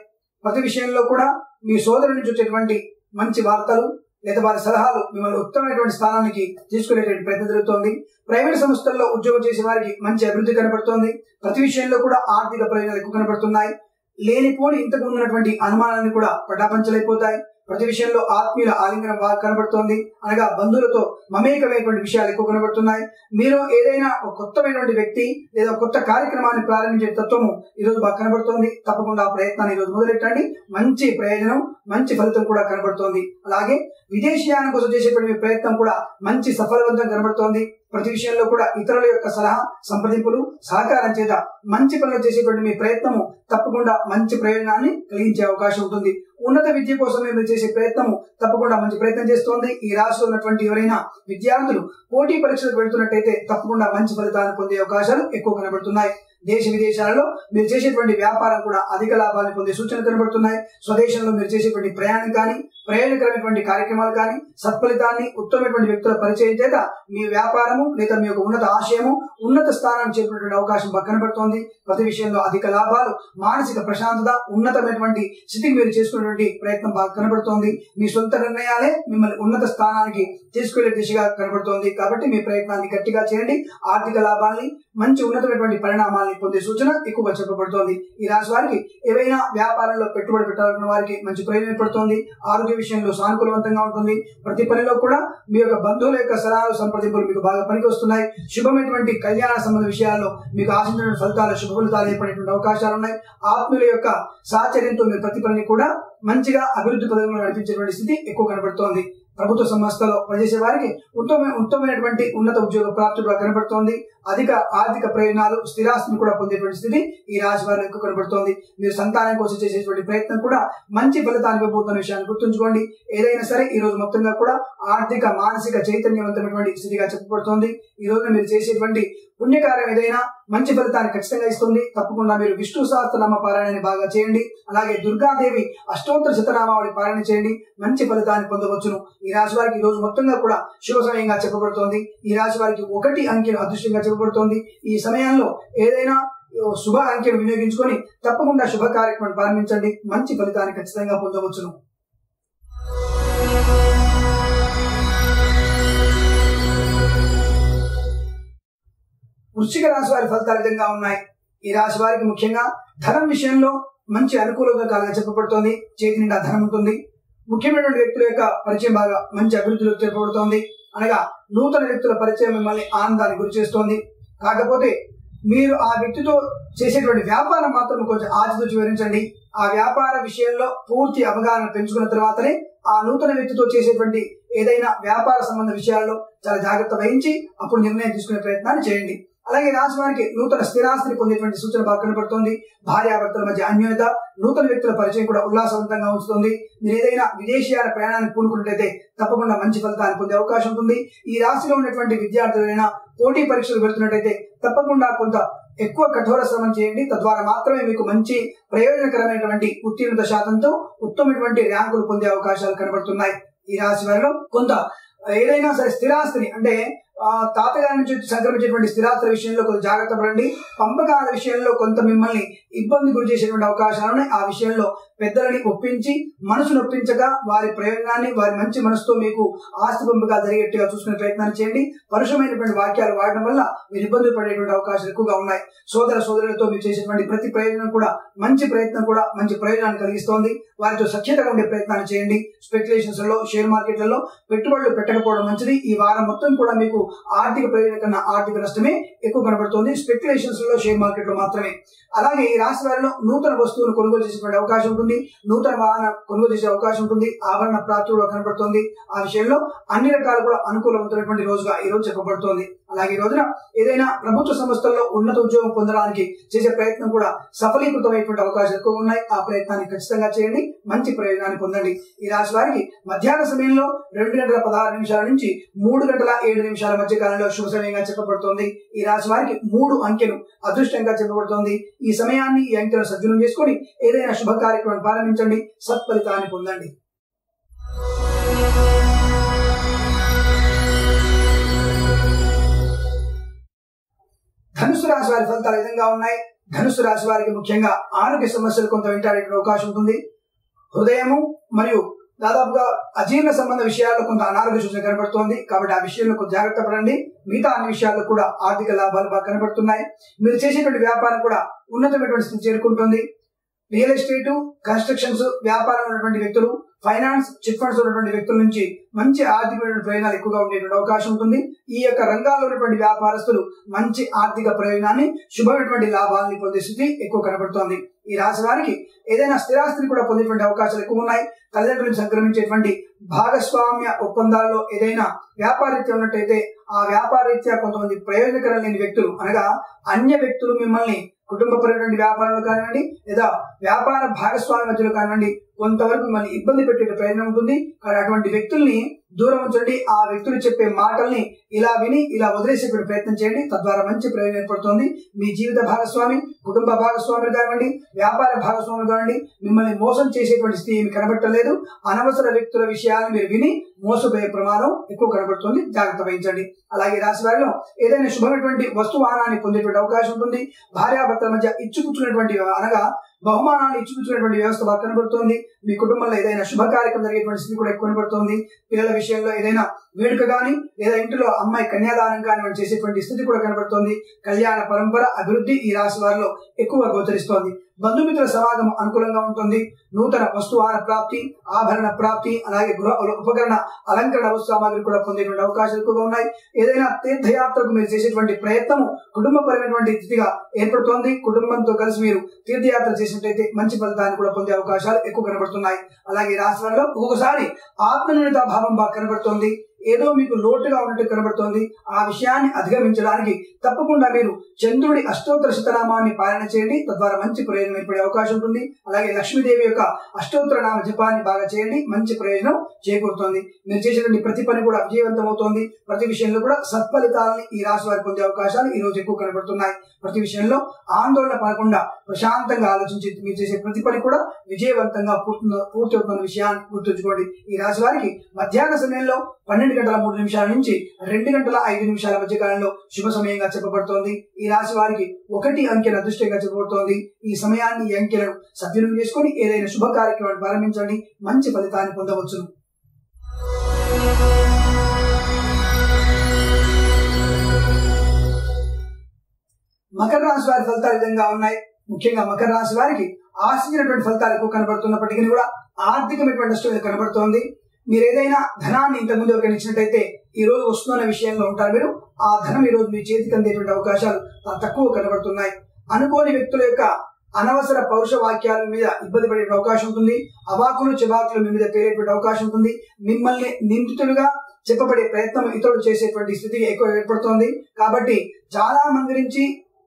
ప్రతి విషయంలో కూడా మీ సోదరు నుంచి వచ్చేటువంటి మంచి వార్తలు లేదా వారి సలహాలు మిమ్మల్ని ఉత్తమమైనటువంటి స్థానానికి తీసుకునేటువంటి ప్రయత్నం జరుగుతోంది. ప్రైవేట్ సంస్థల్లో ఉద్యోగం చేసే వారికి మంచి అభివృద్ధి కనబడుతోంది. ప్రతి విషయంలో కూడా ఆర్థిక ప్రయోజనాలు ఎక్కువ కనబడుతున్నాయి. లేనిపోని ఇంతకు ఉన్నటువంటి అనుమానాన్ని కూడా పటాపంచలైపోతాయి. ప్రతి విషయంలో ఆత్మీయుల ఆలింగనం బాగా కనబడుతోంది. అనగా బంధువులతో మమేకమైనటువంటి విషయాలు ఎక్కువ కనబడుతున్నాయి. మీరు ఏదైనా ఒక కొత్తమైనటువంటి వ్యక్తి లేదా కొత్త కార్యక్రమాన్ని ప్రారంభించే తత్వము ఈ రోజు బాగా కనబడుతోంది. తప్పకుండా ఆ ప్రయత్నాన్ని ఈ రోజు మొదలెట్టండి. మంచి ప్రయోజనం, మంచి ఫలితం కూడా కనబడుతోంది. అలాగే విదేశీయానం కోసం చేసేటువంటి ప్రయత్నం కూడా మంచి సఫలవంతం కనబడుతోంది. ప్రతి విషయంలో కూడా ఇతరుల యొక్క సలహా, సంప్రదింపులు, సహకారం చేత మంచి పనులు చేసేటువంటి మీ ప్రయత్నము తప్పకుండా మంచి ప్రయోజనాన్ని కలిగించే అవకాశం ఉంటుంది. ఉన్నత విద్య కోసమే మీరు చేసే ప్రయత్నము తప్పకుండా మంచి ప్రయత్నం చేస్తోంది. ఈ రాశిలో ఉన్నటువంటి ఎవరైనా విద్యార్థులు పోటీ పరీక్షలకు వెళ్తున్నట్టయితే తప్పకుండా మంచి ఫలితాన్ని పొందే అవకాశాలు ఎక్కువ కనబడుతున్నాయి. దేశ విదేశాలలో మీరు చేసేటువంటి వ్యాపారం కూడా అధిక లాభాలను పొందే సూచనలు కనబడుతున్నాయి. స్వదేశంలో మీరు చేసేటువంటి ప్రయాణం కానీ, ప్రయోజనకరమైనటువంటి కార్యక్రమాలు కానీ, సత్ఫలితాన్ని, ఉత్తమమైనటువంటి వ్యక్తుల పరిచయం చేత మీ వ్యాపారము లేదా మీ యొక్క ఉన్నత ఆశయము, ఉన్నత స్థానాన్ని చేరుకునేటువంటి అవకాశం బాగా కనబడుతోంది. ప్రతి విషయంలో అధిక లాభాలు, మానసిక ప్రశాంతత, ఉన్నతమైనటువంటి స్థితికి మీరు చేసుకునేటువంటి ప్రయత్నం బాగా కనబడుతోంది. మీ సొంత నిర్ణయాలే మిమ్మల్ని ఉన్నత స్థానానికి తీసుకెళ్లే దిశగా కనబడుతోంది. కాబట్టి మీ ప్రయత్నాన్ని గట్టిగా చేయండి. ఆర్థిక లాభాన్ని, మంచి ఉన్నతమైనటువంటి పరిణామాన్ని పొందే సూచన ఎక్కువగా చెప్పబడుతోంది. ఈ రాశి వారికి ఏవైనా వ్యాపారంలో పెట్టుబడి పెట్టాలన్న వారికి మంచి ప్రయోజనం పడుతోంది. ఆరోగ్య విషయంలో సానుకూలవంతంగా ఉంటుంది. ప్రతి పనిలో కూడా మీ యొక్క బంధువుల యొక్క సలహాలు, సంప్రదింపులు మీకు బాగా పనికి వస్తున్నాయి. శుభమైనటువంటి కళ్యాణ సంబంధ విషయాల్లో మీకు ఆశించిన ఫలితాలు, శుభ ఫలితాలు ఏర్పడేటువంటి అవకాశాలు ఉన్నాయి. ఆత్మీయుల యొక్క సాహచర్యంతో మీరు ప్రతి పనిని కూడా మంచిగా అభివృద్ధి పదంలో నడిపించేటువంటి స్థితి ఎక్కువ కనబడుతోంది. ప్రభుత్వ సంస్థలో పనిచేసే వారికి ఉత్తమమైనటువంటి ఉన్నత ఉద్యోగ ప్రాప్తి కూడా కనబడుతోంది. అధిక ఆర్థిక ప్రయోజనాలు, స్థిరాస్తిని కూడా పొందేటువంటి స్థితి ఈ రాశి వారిలో ఎక్కువ కనబడుతోంది. మీరు సంతానం కోసం చేసేటువంటి ప్రయత్నం కూడా మంచి ఫలితాన్ని ఇవ్వబోతున్న విషయాన్ని గుర్తుంచుకోండి. ఏదైనా సరే ఈ రోజు మొత్తంగా కూడా ఆర్థిక, మానసిక చైతన్యవంతమైనటువంటి స్థితిగా చెప్పబడుతోంది. ఈ రోజు మీరు చేసేటువంటి పుణ్యకార్యం ఏదైనా మంచి ఫలితాన్ని ఖచ్చితంగా ఇస్తుంది. తప్పకుండా మీరు విష్ణు సహస్రనామ పారాయణాన్ని బాగా చేయండి. అలాగే దుర్గాదేవి అష్టోత్తర శతనామావళి పారాయణ చేయండి, మంచి ఫలితాన్ని పొందవచ్చును. ఈ రాశి వారికి ఈ రోజు మొత్తంగా కూడా శుభ సమయంగా చెప్పబడుతోంది. ఈ రాశి వారికి 1 అంకెను అదృష్టంగా చెప్పబడుతోంది. ఈ సమయంలో ఏదైనా శుభ అంకెను వినియోగించుకొని తప్పకుండా శుభ కార్యక్రమాన్ని ప్రారంభించండి, మంచి ఫలితాన్ని ఖచ్చితంగా పొందవచ్చును. వృశ్చిక రాశి వారి ఫలితాలు విధంగా ఉన్నాయి. ఈ రాశి వారికి ముఖ్యంగా ధనం విషయంలో మంచి అనుకూలంగా కాలంగా చెప్పబడుతోంది. చేతి నిండా ధనం ఉంటుంది. ముఖ్యమైనటువంటి వ్యక్తుల యొక్క పరిచయం బాగా మంచి అభివృద్ధిలోకి చెప్పబడుతోంది. అనగా నూతన వ్యక్తుల పరిచయం మిమ్మల్ని ఆనందానికి గురి చేస్తోంది. కాకపోతే మీరు ఆ వ్యక్తితో చేసేటువంటి వ్యాపారం మాత్రం కొంచెం ఆచితూచి వివరించండి. ఆ వ్యాపార విషయంలో పూర్తి అవగాహన పెంచుకున్న తర్వాతనే ఆ నూతన వ్యక్తితో చేసేటువంటి ఏదైనా వ్యాపార సంబంధ విషయాల్లో చాలా జాగ్రత్త వహించి అప్పుడు నిర్ణయం తీసుకునే ప్రయత్నాన్ని చేయండి. అలాగే రాశి వారికి నూతన స్థిరాస్తిని పొందేటువంటి సూచన బాగా కనబడుతోంది. భార్యాభర్తల మధ్య అన్యోన్యత, నూతన వ్యక్తుల పరిచయం కూడా ఉల్లాసవంతంగా ఉంచుతుంది. మీరు ఏదైనా విదేశీయాల ప్రయాణానికి పూనుకున్నట్లయితే తప్పకుండా మంచి ఫలితాన్ని పొందే అవకాశం ఉంటుంది. ఈ రాశిలో ఉన్నటువంటి విద్యార్థులైనా పోటీ పరీక్షలు పెడుతున్నట్టయితే తప్పకుండా కొంత ఎక్కువ కఠోర శ్రమం చేయండి. తద్వారా మాత్రమే మీకు మంచి ప్రయోజనకరమైనటువంటి ఉత్తీర్ణత శాతంతో ఉత్తమమైనటువంటి ర్యాంకులు పొందే అవకాశాలు కనబడుతున్నాయి. ఈ రాశి వారిలో కొంత ఏదైనా సరే స్థిరాస్తిని అంటే తాతగారి నుంచి సంక్రమించేటువంటి స్థిరాస్తుల విషయంలో కొంత జాగ్రత్త పడండి. పంపకాల విషయంలో కొంత మిమ్మల్ని ఇబ్బంది గురి చేసేటువంటి అవకాశాలను ఆ విషయంలో పెద్దలని ఒప్పించి మనసు నొప్పించక వారి ప్రయోజనాన్ని వారి మంచి మనసుతో మీకు ఆస్తి పంపకాలు జరిగేట్టుగా చూసుకునే ప్రయత్నాన్ని చేయండి. పరుషమైనటువంటి వాక్యాలు వాడడం వల్ల మీరు ఇబ్బందులు పడేటువంటి అవకాశాలు ఎక్కువగా ఉన్నాయి. సోదర సోదరులతో మీరు చేసేటువంటి ప్రతి ప్రయోజనం కూడా మంచి ప్రయత్నం కూడా మంచి ప్రయోజనాన్ని కలిగిస్తోంది. వారితో సఖ్యతగా ఉండే ప్రయత్నాన్ని చేయండి. స్పెక్యులేషన్స్ లో షేర్ మార్కెట్లలో పెట్టుబడులు పెట్టకపోవడం మంచిది. ఈ వారం మొత్తం కూడా మీకు ఆర్థిక ప్రయోజనం కన్నా ఆర్థిక నష్టమే ఎక్కువ కనబడుతోంది స్పెక్యులేషన్స్ లో షేర్ మార్కెట్ లో మాత్రమే. అలాగే ఈ రాశి వారిలో నూతన వస్తువును కొనుగోలు చేసేటువంటి అవకాశం ఉంటుంది. నూతన వాహన కొనుగోలు చేసే అవకాశం ఉంటుంది. ఆభరణ ప్రాప్తి కూడా కనబడుతోంది. ఆ విషయంలో అన్ని రకాలు కూడా అనుకూలమైనటువంటి రోజుగా ఈ రోజు చెప్పబడుతోంది. అలాగే ఈ రోజున ఏదైనా ప్రభుత్వ సంస్థల్లో ఉన్నత ఉద్యోగం పొందడానికి చేసే ప్రయత్నం కూడా సఫలీకృతమైనటువంటి అవకాశాలు ఎక్కువ ఉన్నాయి. ఆ ప్రయత్నాన్ని ఖచ్చితంగా చేయండి, మంచి ప్రయోజనాన్ని పొందండి. ఈ రాశి వారికి మధ్యాహ్న సమయంలో 2:16 నుంచి 3:07 మధ్య కాలంలో శుభ సమయంగా చెప్పబడుతోంది. ఈ రాశి వారికి 3 అంకెను అదృష్టంగా చెప్పబడుతోంది. ఈ సమయాన్ని ఈ అంకెను సద్వినియోగం చేసుకుని ఏదైనా శుభ కార్యక్రమాన్ని ప్రారంభించండి, సత్ఫలితాన్ని పొందండి. ధనుసు రాశి వారి ఫలితాలు విధంగా ఉన్నాయి. ధనుసు రాశి వారికి ముఖ్యంగా ఆరోగ్య సమస్యలు కొంత వెంటాడే అవకాశం ఉంటుంది. హృదయము మరియు దాదాపుగా అజీర్ణ సంబంధ విషయాల్లో కొంత అనారోగ్య సూచన కనబడుతోంది. కాబట్టి ఆ విషయంలో కొంత జాగ్రత్త పడండి. మిగతా అన్ని విషయాల్లో కూడా ఆర్థిక లాభాలు బాగా కనబడుతున్నాయి. మీరు చేసేటువంటి వ్యాపారం కూడా ఉన్నతమైనటువంటి స్థితి చేరుకుంటుంది. రియల్ ఎస్టేట్, కన్స్ట్రక్షన్స్ వ్యాపారం ఉన్నటువంటి వ్యక్తులు, ఫైనాన్స్, చిట్ ఫండ్స్ ఉన్నటువంటి వ్యక్తుల నుంచి మంచి ఆర్థికమైన ప్రయోజనాలు ఎక్కువగా ఉండేటువంటి అవకాశం ఉంటుంది. ఈ యొక్క రంగాల్లో ఉన్నటువంటి వ్యాపారస్తులు మంచి ఆర్థిక ప్రయోజనాన్ని, శుభమైనటువంటి లాభాలని పొందే స్థితి ఎక్కువ కనబడుతోంది. ఈ రాశి వారికి ఏదైనా స్థిరాస్తిని కూడా పొందేటువంటి అవకాశాలు ఎక్కువ ఉన్నాయి. తల్లిదండ్రులను సంక్రమించేటువంటి భాగస్వామ్య ఒప్పందాల్లో ఏదైనా వ్యాపారీత్యం ఉన్నట్టయితే ఆ వ్యాపారీత్యా కొంతమంది ప్రయోజనకరం లేని వ్యక్తులు అనగా అన్య వ్యక్తులు మిమ్మల్ని కుటుంబపరమైనటువంటి వ్యాపారంలో కానివ్వండి లేదా వ్యాపార భాగస్వామ్య మధ్యలో కానివ్వండి కొంతవరకు మిమ్మల్ని ఇబ్బంది పెట్టే ప్రయత్నం ఉంటుంది. కానీ అటువంటి వ్యక్తుల్ని దూరం ఉంచండి. ఆ వ్యక్తులు చెప్పే మాటల్ని ఇలా విని ఇలా వదిలేసేటువంటి ప్రయత్నం చేయండి. తద్వారా మంచి ప్రయోజనం ఏర్పడుతుంది. మీ జీవిత భాగస్వామి, కుటుంబ భాగస్వాములు కానివ్వండి, వ్యాపార భాగస్వాములు కానివ్వండి మిమ్మల్ని మోసం చేసేటువంటి స్థితి ఏమి కనబట్టలేదు. అనవసర వ్యక్తుల విషయాలను మీరు విని మోసపోయే ప్రమాదం ఎక్కువ కనబడుతుంది. జాగ్రత్త వహించండి. అలాగే రాశి వారిలో ఏదైనా శుభమైనటువంటి వస్తువాహనాన్ని పొందేటువంటి అవకాశం ఉంటుంది. భార్యాభర్తల మధ్య ఇచ్చుపుచ్చుకున్నటువంటి అనగా బహుమానాలు ఇచ్చుకునేటువంటి వ్యవస్థ బాగా కనబడుతోంది. మీ కుటుంబంలో ఏదైనా శుభ కార్యక్రమం జరిగేటువంటి స్థితి కూడా ఎక్కువ కనబడుతోంది. పిల్లల విషయంలో ఏదైనా వేడుక కానీ లేదా ఇంటిలో అమ్మాయి కన్యాదానం కానీ చేసేటువంటి స్థితి కూడా కనబడుతోంది. కళ్యాణ పరంపర అభివృద్ధి ఈ రాశి వారిలో ఎక్కువగా గోచరిస్తోంది. బంధుమిత్రుల సమాగమం అనుకూలంగా ఉంటుంది. నూతన వస్తువాహన ప్రాప్తి, ఆభరణ ప్రాప్తి, అలాగే గృహ ఉపకరణ అలంకరణ వస్తు సామాగ్రి కూడా పొందేటువంటి అవకాశాలు ఎక్కువగా ఉన్నాయి. ఏదైనా తీర్థయాత్రకు మీరు చేసేటువంటి ప్రయత్నము కుటుంబపరమైనటువంటి స్థితిగా ఏర్పడుతోంది. కుటుంబంతో కలిసి మీరు తీర్థయాత్ర చేసినట్లయితే మంచి ఫలితాన్ని కూడా పొందే అవకాశాలు ఎక్కువ కనబడుతున్నాయి. అలాగే రాశి వారిలో ఒక్కొక్కసారి ఆత్మనిర్భరత భావం బాగా కనబడుతోంది. ఏదో మీకు లోటుగా ఉన్నట్టు కనబడుతోంది. ఆ విషయాన్ని అధిగమించడానికి తప్పకుండా మీరు చంద్రుడి అష్టోత్తర శతనామాన్ని పాలన చేయండి. తద్వారా మంచి ప్రయోజనం ఏర్పడే అవకాశం ఉంటుంది. అలాగే లక్ష్మీదేవి యొక్క అష్టోత్తర నామ జపాన్ని బాగా చేయండి, మంచి ప్రయోజనం చేకూరుతోంది. మీరు చేసేటువంటి ప్రతి పని కూడా విజయవంతం అవుతోంది. ప్రతి విషయంలో కూడా సత్ఫలితాలని ఈ రాశి వారు పొందే అవకాశాలు ఈ రోజు ఎక్కువ కనబడుతున్నాయి. ప్రతి విషయంలో ఆందోళన పడకుండా ప్రశాంతంగా ఆలోచించి మీరు చేసే ప్రతి పని కూడా విజయవంతంగా పూర్తి అవుతున్న విషయాన్ని గుర్తుంచుకోండి. ఈ రాశి వారికి మధ్యాహ్న సమయంలో 12:03 నుంచి 2:05 మధ్య కాలంలో శుభ సమయంగా చెప్పబడుతోంది. ఈ రాశి వారికి 1 అంకెను అదృష్టంగా చెప్పబడుతోంది. ఈ సమయాన్ని, ఈ అంకెలను సద్వినియోగం చేసుకుని ఏదైనా శుభ కార్యక్రమాన్ని ప్రారంభించండి, మంచి ఫలితాన్ని పొందవచ్చును. మకర రాశి వారి ఫలితాలు విధంగా ఉన్నాయి. ముఖ్యంగా మకర రాశి వారికి ఆశించినటువంటి ఫలితాలు ఎక్కువ కనబడుతున్నప్పటికీ కూడా ఆర్థికమైనటువంటి నష్టం కనబడుతోంది. మీరు ఏదైనా ధనాన్ని ఇంతకుముందు ఎవరికైనా ఇచ్చినట్టయితే ఈ రోజు వస్తున్న విషయంలో ఉంటారు. మీరు ఆ ధనం ఈ రోజు మీ చేతికి అందేటువంటి అవకాశాలు తక్కువ కనబడుతున్నాయి. అనుకోని వ్యక్తుల యొక్క అనవసర పౌరుష వాక్యాల మీద ఇబ్బంది పడే అవకాశం ఉంటుంది. అవాకులు చెవాకులు మీ మీద పేరేటువంటి అవకాశం ఉంటుంది. మిమ్మల్ని నిందితులుగా చెప్పబడే ప్రయత్నం ఇతరులు చేసేటువంటి స్థితి ఎక్కువ ఏర్పడుతోంది. కాబట్టి చాలా మంది నుంచి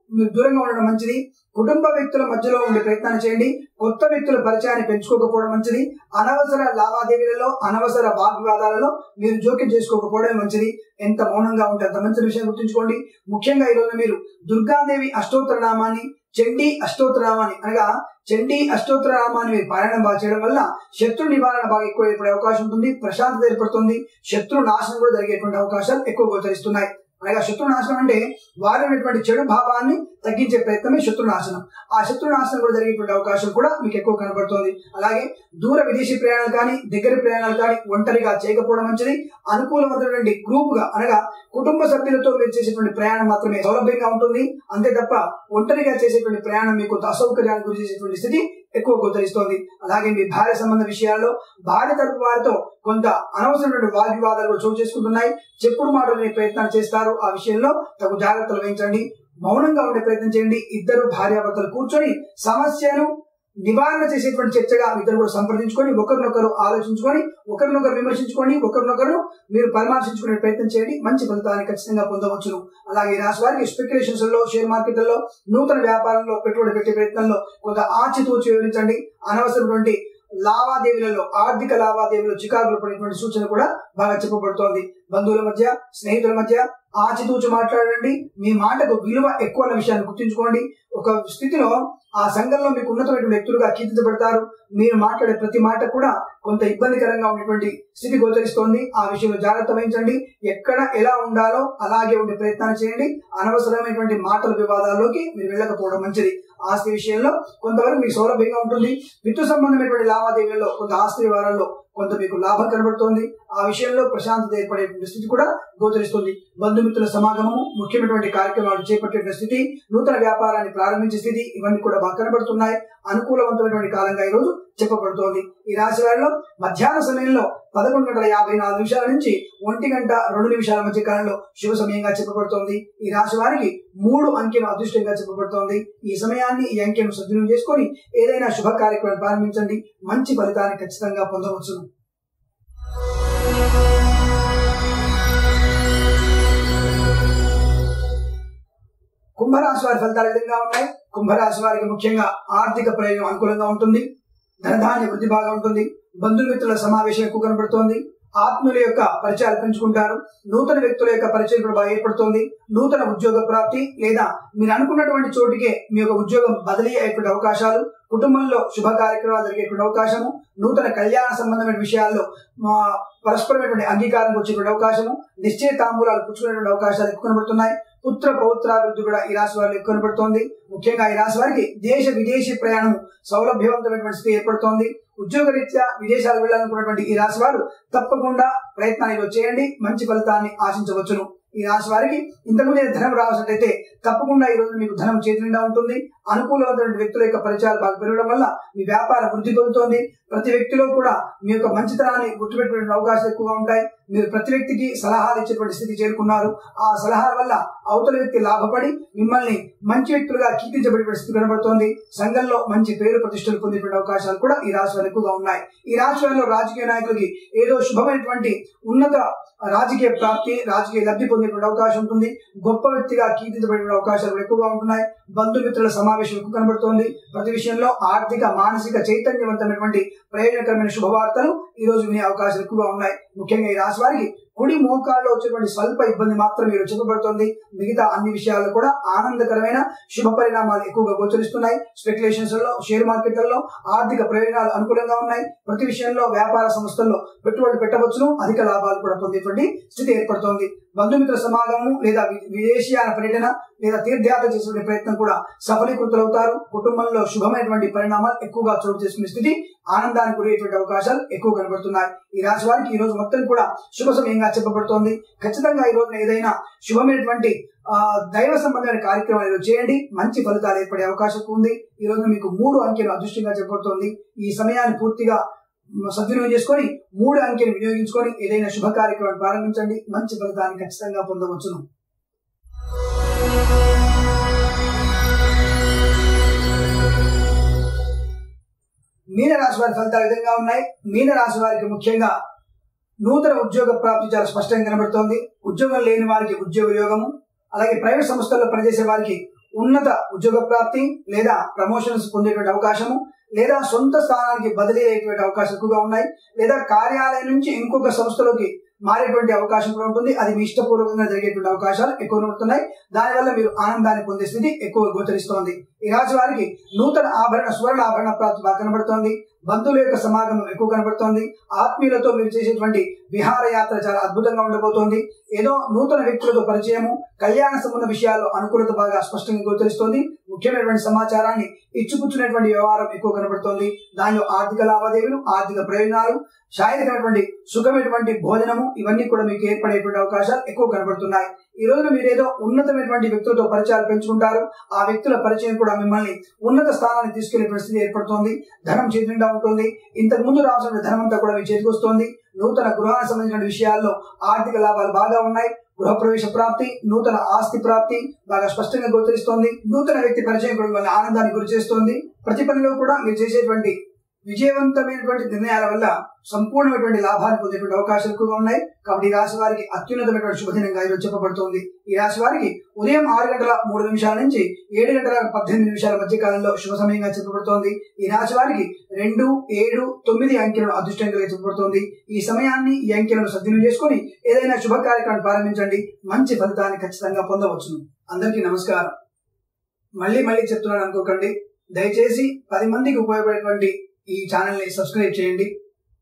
మీరు దూరంగా ఉండడం మంచిది. కుటుంబ వ్యక్తుల మధ్యలో ఉండే ప్రయత్నాన్ని చేయండి. కొత్త వ్యక్తుల పరిచయాన్ని పెంచుకోకపోవడం మంచిది. అనవసర లావాదేవీలలో, అనవసర వాగ్వివాదాలలో మీరు జోక్యం చేసుకోకపోవడం మంచిది. ఎంత మౌనంగా ఉంటే అంత మంచి విషయం గుర్తుంచుకోండి. ముఖ్యంగా ఈ రోజు మీరు దుర్గాదేవి అష్టోత్తర నామాన్ని, చండీ అష్టోత్తర నామాన్ని అనగా చండీ అష్టోత్తర నామాన్ని మీరు పారాయణం బాగా చేయడం వల్ల శత్రు నివారణ బాగా ఎక్కువ ఏర్పడే అవకాశం ఉంటుంది. ప్రశాంతత ఏర్పడుతుంది. శత్రు నాశనం కూడా జరిగేటువంటి అవకాశాలు ఎక్కువ గోచరిస్తున్నాయి. అనగా శత్రునాశనం అంటే వారి ఉన్నటువంటి చెడు భావాన్ని తగ్గించే ప్రయత్నమే శత్రునాశనం. ఆ శత్రునాశనం కూడా జరిగేటువంటి అవకాశం కూడా మీకు ఎక్కువ కనబడుతుంది. అలాగే దూర విదేశీ ప్రయాణాలు కానీ, దగ్గర ప్రయాణాలు కానీ ఒంటరిగా చేయకపోవడం మంచిది. అనుకూలమైనటువంటి గ్రూప్ గా అనగా కుటుంబ సభ్యులతో మీరు చేసేటువంటి ప్రయాణం మాత్రమే సౌలభ్యంగా ఉంటుంది. అంతే తప్ప ఒంటరిగా చేసేటువంటి ప్రయాణం మీకు అసౌకర్యానికి గురి చేసేటువంటి స్థితి ఎక్కువ గోచరిస్తోంది. అలాగే మీ భార్య సంబంధ విషయాల్లో భార్య తరపు వారితో కొంత అనవసరమైన వాగ్వివాదాలు కూడా చోటు చేసుకుంటున్నాయి. చెప్పుడు మాటలు ప్రయత్నాలు చేస్తారు. ఆ విషయంలో తగు జాగ్రత్తలు వహించండి. మౌనంగా ఉండే ప్రయత్నం చేయండి. ఇద్దరు భార్యాభర్తలు కూర్చొని సమస్యను నివారణ చేసేటువంటి చర్చగా ఇద్దరు కూడా సంప్రదించుకొని ఒకరినొకరు ఆలోచించుకొని ఒకరినొకరు విమర్శించుకొని ఒకరినొకరు మీరు పరామర్శించుకునే ప్రయత్నం చేయండి. మంచి ఫలితాన్ని ఖచ్చితంగా పొందవచ్చును. అలాగే రాశి వారికి స్పెక్యులేషన్స్ లో, షేర్ మార్కెట్లలో, నూతన వ్యాపారంలో పెట్టుబడి పెట్టే ప్రయత్నంలో కొంత ఆచితూచి వివరించండి. అనవసరమైనటువంటి లావాదేవీలలో, ఆర్థిక లావాదేవీలో చికాకులు పడేటువంటి సూచన కూడా బాగా చెప్పబడుతోంది. బంధువుల మధ్య, స్నేహితుల మధ్య ఆచితూచి మాట్లాడండి. మీ మాటకు విలువ ఎక్కువ అన్న విషయాన్ని గుర్తుంచుకోండి. ఒక స్థితిలో ఆ సంఘంలో మీకు ఉన్నతమైనటువంటి వ్యక్తులుగా కీర్తించబడతారు. మీరు మాట్లాడే ప్రతి మాట కూడా కొంత ఇబ్బందికరంగా ఉన్నటువంటి స్థితి గోచరిస్తోంది. ఆ విషయంలో జాగ్రత్త వహించండి. ఎక్కడ ఎలా ఉండాలో అలాగే ఉండే ప్రయత్నాలు చేయండి. అనవసరమైనటువంటి మాటల వివాదాల్లోకి మీరు వెళ్ళకపోవడం మంచిది. ఆస్తి విషయంలో కొంతవరకు మీకు సౌలభ్యంగా ఉంటుంది. విత్తు సంబంధమైనటువంటి లావాదేవీలలో కొంత ఆస్తి వ్యవహారాల్లో కొంత మీకు లాభం కనబడుతోంది. ఆ విషయంలో ప్రశాంతత ఏర్పడే స్థితి కూడా గోచరిస్తుంది. బంధుమిత్రుల సమాగమము, ముఖ్యమైనటువంటి కార్యక్రమాలు చేపట్టే స్థితి, నూతన వ్యాపారాన్ని ప్రారంభించే స్థితి ఇవన్నీ కూడా బాగా కనబడుతున్నాయి. అనుకూలవంతమైనటువంటి కాలంగా ఈ రోజు చెప్పబడుతోంది. ఈ రాశి వారిలో మధ్యాహ్న సమయంలో 11:54 నుంచి 1:02 మధ్య కాలంలో శుభ సమయంగా చెప్పబడుతోంది. ఈ రాశి వారికి 3 అంకెను అదృష్టంగా చెప్పబడుతోంది. ఈ సమయాన్ని, ఈ అంకెను సద్వినియోగం చేసుకొని ఏదైనా శుభ కార్యక్రమాన్ని ప్రారంభించండి. మంచి ఫలితాన్ని ఖచ్చితంగా పొందవచ్చును. కుంభరాశి వారి ఫలితాలు విధంగా ఉన్నాయి. కుంభరాశి వారికి ముఖ్యంగా ఆర్థిక ప్రయోజనం అనుకూలంగా ఉంటుంది. ధనధాన్య వృద్ధి బాగా ఉంటుంది. బంధుమిత్రుల సమావేశం ఎక్కువ కనబడుతోంది. ఆత్మీయుల యొక్క పరిచయాలు పెంచుకుంటారు. నూతన వ్యక్తుల యొక్క పరిచయం కూడా బాగా ఏర్పడుతోంది. నూతన ఉద్యోగ ప్రాప్తి లేదా మీరు అనుకున్నటువంటి చోటికే మీ యొక్క ఉద్యోగం బదిలీ అయ్యేటువంటి అవకాశాలు, కుటుంబంలో శుభ కార్యక్రమాలు జరిగేటువంటి అవకాశము, నూతన కళ్యాణ సంబంధమైన విషయాల్లో పరస్పరమైనటువంటి అంగీకారం వచ్చేటువంటి అవకాశము, నిశ్చయ తాంబూలాలు పుచ్చుకునేటువంటి అవకాశాలు ఎక్కువ కనబడుతున్నాయి. పుత్ర పౌత్రాభివృద్ధి కూడా ఈ రాశి వారిలో ఎక్కువ కనబడుతోంది. ముఖ్యంగా ఈ రాశి వారికి దేశ విదేశీ ప్రయాణం సౌలభ్యవంతమైనటువంటి స్థితి ఏర్పడుతోంది. ఉద్యోగ రీత్యా విదేశాలు వెళ్లాలనుకున్నటువంటి ఈ రాశి వారు తప్పకుండా ప్రయత్నాలు చేయండి. మంచి ఫలితాన్ని ఆశించవచ్చును. ఈ రాశి వారికి ఇంతకుముందే ధనం రావాల్సినట్టయితే తప్పకుండా ఈ రోజు మీకు ధనం చేతి నిండా ఉంటుంది. అనుకూలమైన వ్యక్తుల యొక్క పరిచయాలు బాగా పెరగడం వల్ల మీ వ్యాపారం వృద్ధి పొందుతోంది. ప్రతి వ్యక్తిలో కూడా మీ యొక్క మంచితనాన్ని గుర్తుపెట్టే అవకాశాలు ఎక్కువగా ఉంటాయి. మీరు ప్రతి వ్యక్తికి సలహాలు ఇచ్చేటువంటి స్థితి చేరుకున్నారు. ఆ సలహాల వల్ల అవతల వ్యక్తి లాభపడి మిమ్మల్ని మంచి వ్యక్తులుగా కీర్తించబడే స్థితి కనబడుతోంది. సంఘంలో మంచి పేరు ప్రతిష్టలు పొందేటువంటి అవకాశాలు కూడా ఈ రాశి వారు ఎక్కువగా ఉన్నాయి. ఈ రాశి వారిలో రాజకీయ నాయకులకి ఏదో శుభమైనటువంటి ఉన్నత రాజకీయ ప్రాప్తి, రాజకీయ లబ్ధి పొందేటువంటి అవకాశం ఉంటుంది. గొప్ప వ్యక్తిగా కీర్తించబడే అవకాశాలు కూడా ఎక్కువగా ఉంటున్నాయి. బంధుమిత్రుల సమావేశం ఎక్కువ కనబడుతోంది. ప్రతి విషయంలో ఆర్థిక, మానసిక చైతన్యవంతమైనటువంటి ప్రయోజనకరమైన శుభవార్తలు ఈ రోజు వినే అవకాశాలు ఎక్కువగా ఉన్నాయి. ముఖ్యంగా ఈ రాశి వారికి కుడి మోకాల్లో వచ్చేటువంటి స్వల్ప ఇబ్బంది మాత్రం మీరు చెప్పబడుతోంది. మిగతా అన్ని విషయాల్లో కూడా ఆనందకరమైన శుభ పరిణామాలు ఎక్కువగా గోచరిస్తున్నాయి. స్పెక్యులేషన్స్ లో, షేర్ మార్కెట్లలో ఆర్థిక ప్రయోజనాలు అనుకూలంగా ఉన్నాయి. ప్రతి విషయంలో వ్యాపార సంస్థల్లో పెట్టుబడి పెట్టవచ్చును, అధిక లాభాలు కూడా పొందేటువంటి స్థితి ఏర్పడుతోంది. బంధుమిత్ర సమాగమం లేదా విదేశీయాన పర్యటన లేదా తీర్థయాత్ర చేసే ప్రయత్నం కూడా సఫలీకృతులవుతారు. కుటుంబంలో శుభమైనటువంటి పరిణామాలు ఎక్కువగా చోటు చేసుకునే స్థితి, ఆనందానికి గురయ్యేటువంటి అవకాశాలు ఎక్కువ కనబడుతున్నాయి. ఈ రాశి వారికి ఈ రోజు మొత్తం కూడా శుభ సమయంగా చెప్పబడుతోంది. ఖచ్చితంగా ఈ రోజున ఏదైనా శుభమైనటువంటి దైవ సంబంధమైన కార్యక్రమాలు చేయండి, మంచి ఫలితాలు ఏర్పడే అవకాశం ఉంది. ఈ రోజు మీకు 3 అంకెలు అదృష్టంగా చెప్పబడుతోంది. ఈ సమయాన్ని పూర్తిగా సద్వినియోగం చేసుకొని 3 అంకెలు వినియోగించుకొని ఏదైనా శుభ కార్యక్రమాన్ని ప్రారంభించండి, మంచి ఫలితాన్ని ఖచ్చితంగా పొందవచ్చును. మీన రాశి వారి ఫలితాలు విధంగా ఉన్నాయి. మీన రాశి వారికి ముఖ్యంగా నూతన ఉద్యోగ ప్రాప్తి చాలా స్పష్టంగా కనబడుతోంది. ఉద్యోగం లేని వారికి ఉద్యోగ యోగము, అలాగే ప్రైవేట్ సంస్థల్లో పనిచేసే వారికి ఉన్నత ఉద్యోగ ప్రాప్తి లేదా ప్రమోషన్స్ పొందేటువంటి అవకాశము, లేదా సొంత స్థానానికి బదిలీ అయ్యేటువంటి అవకాశం ఎక్కువగా ఉన్నాయి. లేదా కార్యాలయం నుంచి ఇంకొక సంస్థలోకి మారేటువంటి అవకాశం కూడా ఉంటుంది. అది మీ ఇష్టపూర్వకంగా జరిగేటువంటి అవకాశాలు ఎక్కువ ఉంటున్నాయి. దానివల్ల మీరు ఆనందాన్ని పొందే స్థితి ఎక్కువ గోచరిస్తోంది. ఈ రాశి వారికి నూతన ఆభరణ, సువర్ణ ఆభరణ ప్రాప్తి బాగా కనబడుతోంది. బంధువుల యొక్క సమాగమం ఎక్కువ కనబడుతోంది. ఆత్మీయులతో మీరు చేసేటువంటి విహారయాత్ర చాలా అద్భుతంగా ఉండబోతోంది. ఏదో నూతన వ్యక్తులతో పరిచయము, కళ్యాణ సంబంధ విషయాల్లో అనుకూలత బాగా స్పష్టంగా గోచరిస్తోంది. ముఖ్యమైనటువంటి సమాచారాన్ని ఇచ్చిపుచ్చుకునేటువంటి వ్యవహారం ఎక్కువ కనబడుతోంది. దానిలో ఆర్థిక లావాదేవీలు, ఆర్థిక ప్రయోజనాలు, శారీరకమైనటువంటి సుఖమైనటువంటి భోజనము, ఇవన్నీ కూడా మీకు ఏర్పడేటువంటి అవకాశాలు ఎక్కువ కనబడుతున్నాయి. ఈ రోజున మీరేదో ఉన్నతమైనటువంటి వ్యక్తులతో పరిచయాలు పెంచుకుంటారు. ఆ వ్యక్తుల పరిచయం కూడా మిమ్మల్ని ఉన్నత స్థానాన్ని తీసుకెళ్లే పరిస్థితి ఏర్పడుతోంది. ధనం చేతి నిండా ఉంటుంది. ఇంతకు ముందు రావాల్సిన ధనం అంతా కూడా మీ చేతికి వస్తోంది. నూతన గృహానికి సంబంధించిన విషయాల్లో ఆర్థిక లాభాలు బాగా ఉన్నాయి. గృహ ప్రవేశ ప్రాప్తి, నూతన ఆస్తి ప్రాప్తి బాగా స్పష్టంగా గోచరిస్తోంది. నూతన వ్యక్తి పరిచయం కూడా మిమ్మల్ని ఆనందానికి గురి చేస్తోంది. ప్రతి పనిలో కూడా మీరు చేసేటువంటి విజయవంతమైనటువంటి నిర్ణయాల వల్ల సంపూర్ణమైనటువంటి లాభాన్ని పొందేటువంటి అవకాశాలు ఎక్కువగా ఉన్నాయి. కాబట్టి ఈ రాశి వారికి అత్యున్నతమైనటువంటి శుభదినంగా ఈరోజు చెప్పబడుతోంది. ఈ రాశి వారికి ఉదయం 6:03 నుంచి 7:18 మధ్య కాలంలో శుభ సమయంగా చెప్పబడుతోంది. ఈ రాశి వారికి 2, 7, 9 అంకెలను అదృష్టంగా చెప్పబడుతోంది. ఈ సమయాన్ని, ఈ అంకెలను సద్వినియోగం చేసుకుని ఏదైనా శుభ కార్యక్రమాన్ని ప్రారంభించండి, మంచి ఫలితాన్ని ఖచ్చితంగా పొందవచ్చును. అందరికీ నమస్కారం. మళ్ళీ చెప్తున్నాను అనుకోకండి. దయచేసి 10 మందికి ఉపయోగపడేటువంటి ఈ ఛానల్ ని సబ్స్క్రైబ్ చేయండి.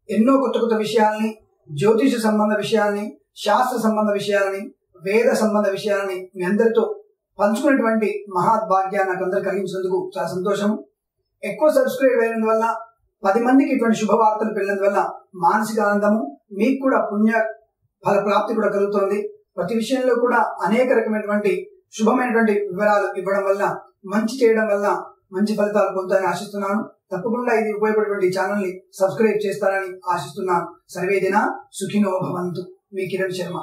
ఎన్నో కొత్త విషయాల్ని, జ్యోతిష సంబంధ విషయాల్ని, శాస్త్ర సంబంధ విషయాలని, వేద సంబంధ విషయాలని మీ అందరితో పంచుకునేటువంటి మహాభాగ్యాన్ని నాకు అందరూ కలిగించినందుకు చాలా సంతోషం. ఎక్కువ సబ్స్క్రైబ్ అయినందువల్ల, 10 మందికి ఇటువంటి శుభవార్తలు వెళ్ళినందువల్ల మానసిక ఆనందము, మీకు కూడా పుణ్య ఫల ప్రాప్తి కూడా కలుగుతోంది. ప్రతి విషయంలో కూడా అనేక రకమైనటువంటి శుభమైనటువంటి వివరాలు ఇవ్వడం వల్ల, మంచి చేయడం వల్ల మంచి ఫలితాలు పొందుతారని ఆశిస్తున్నాను. తప్పకుండా ఇది ఉపయోగపడేటువంటి ఛానల్ ని సబ్స్క్రైబ్ చేస్తారని ఆశిస్తున్నాను. సర్వేదిన సుఖినో భవంతు. మీ కిరణ్ శర్మ.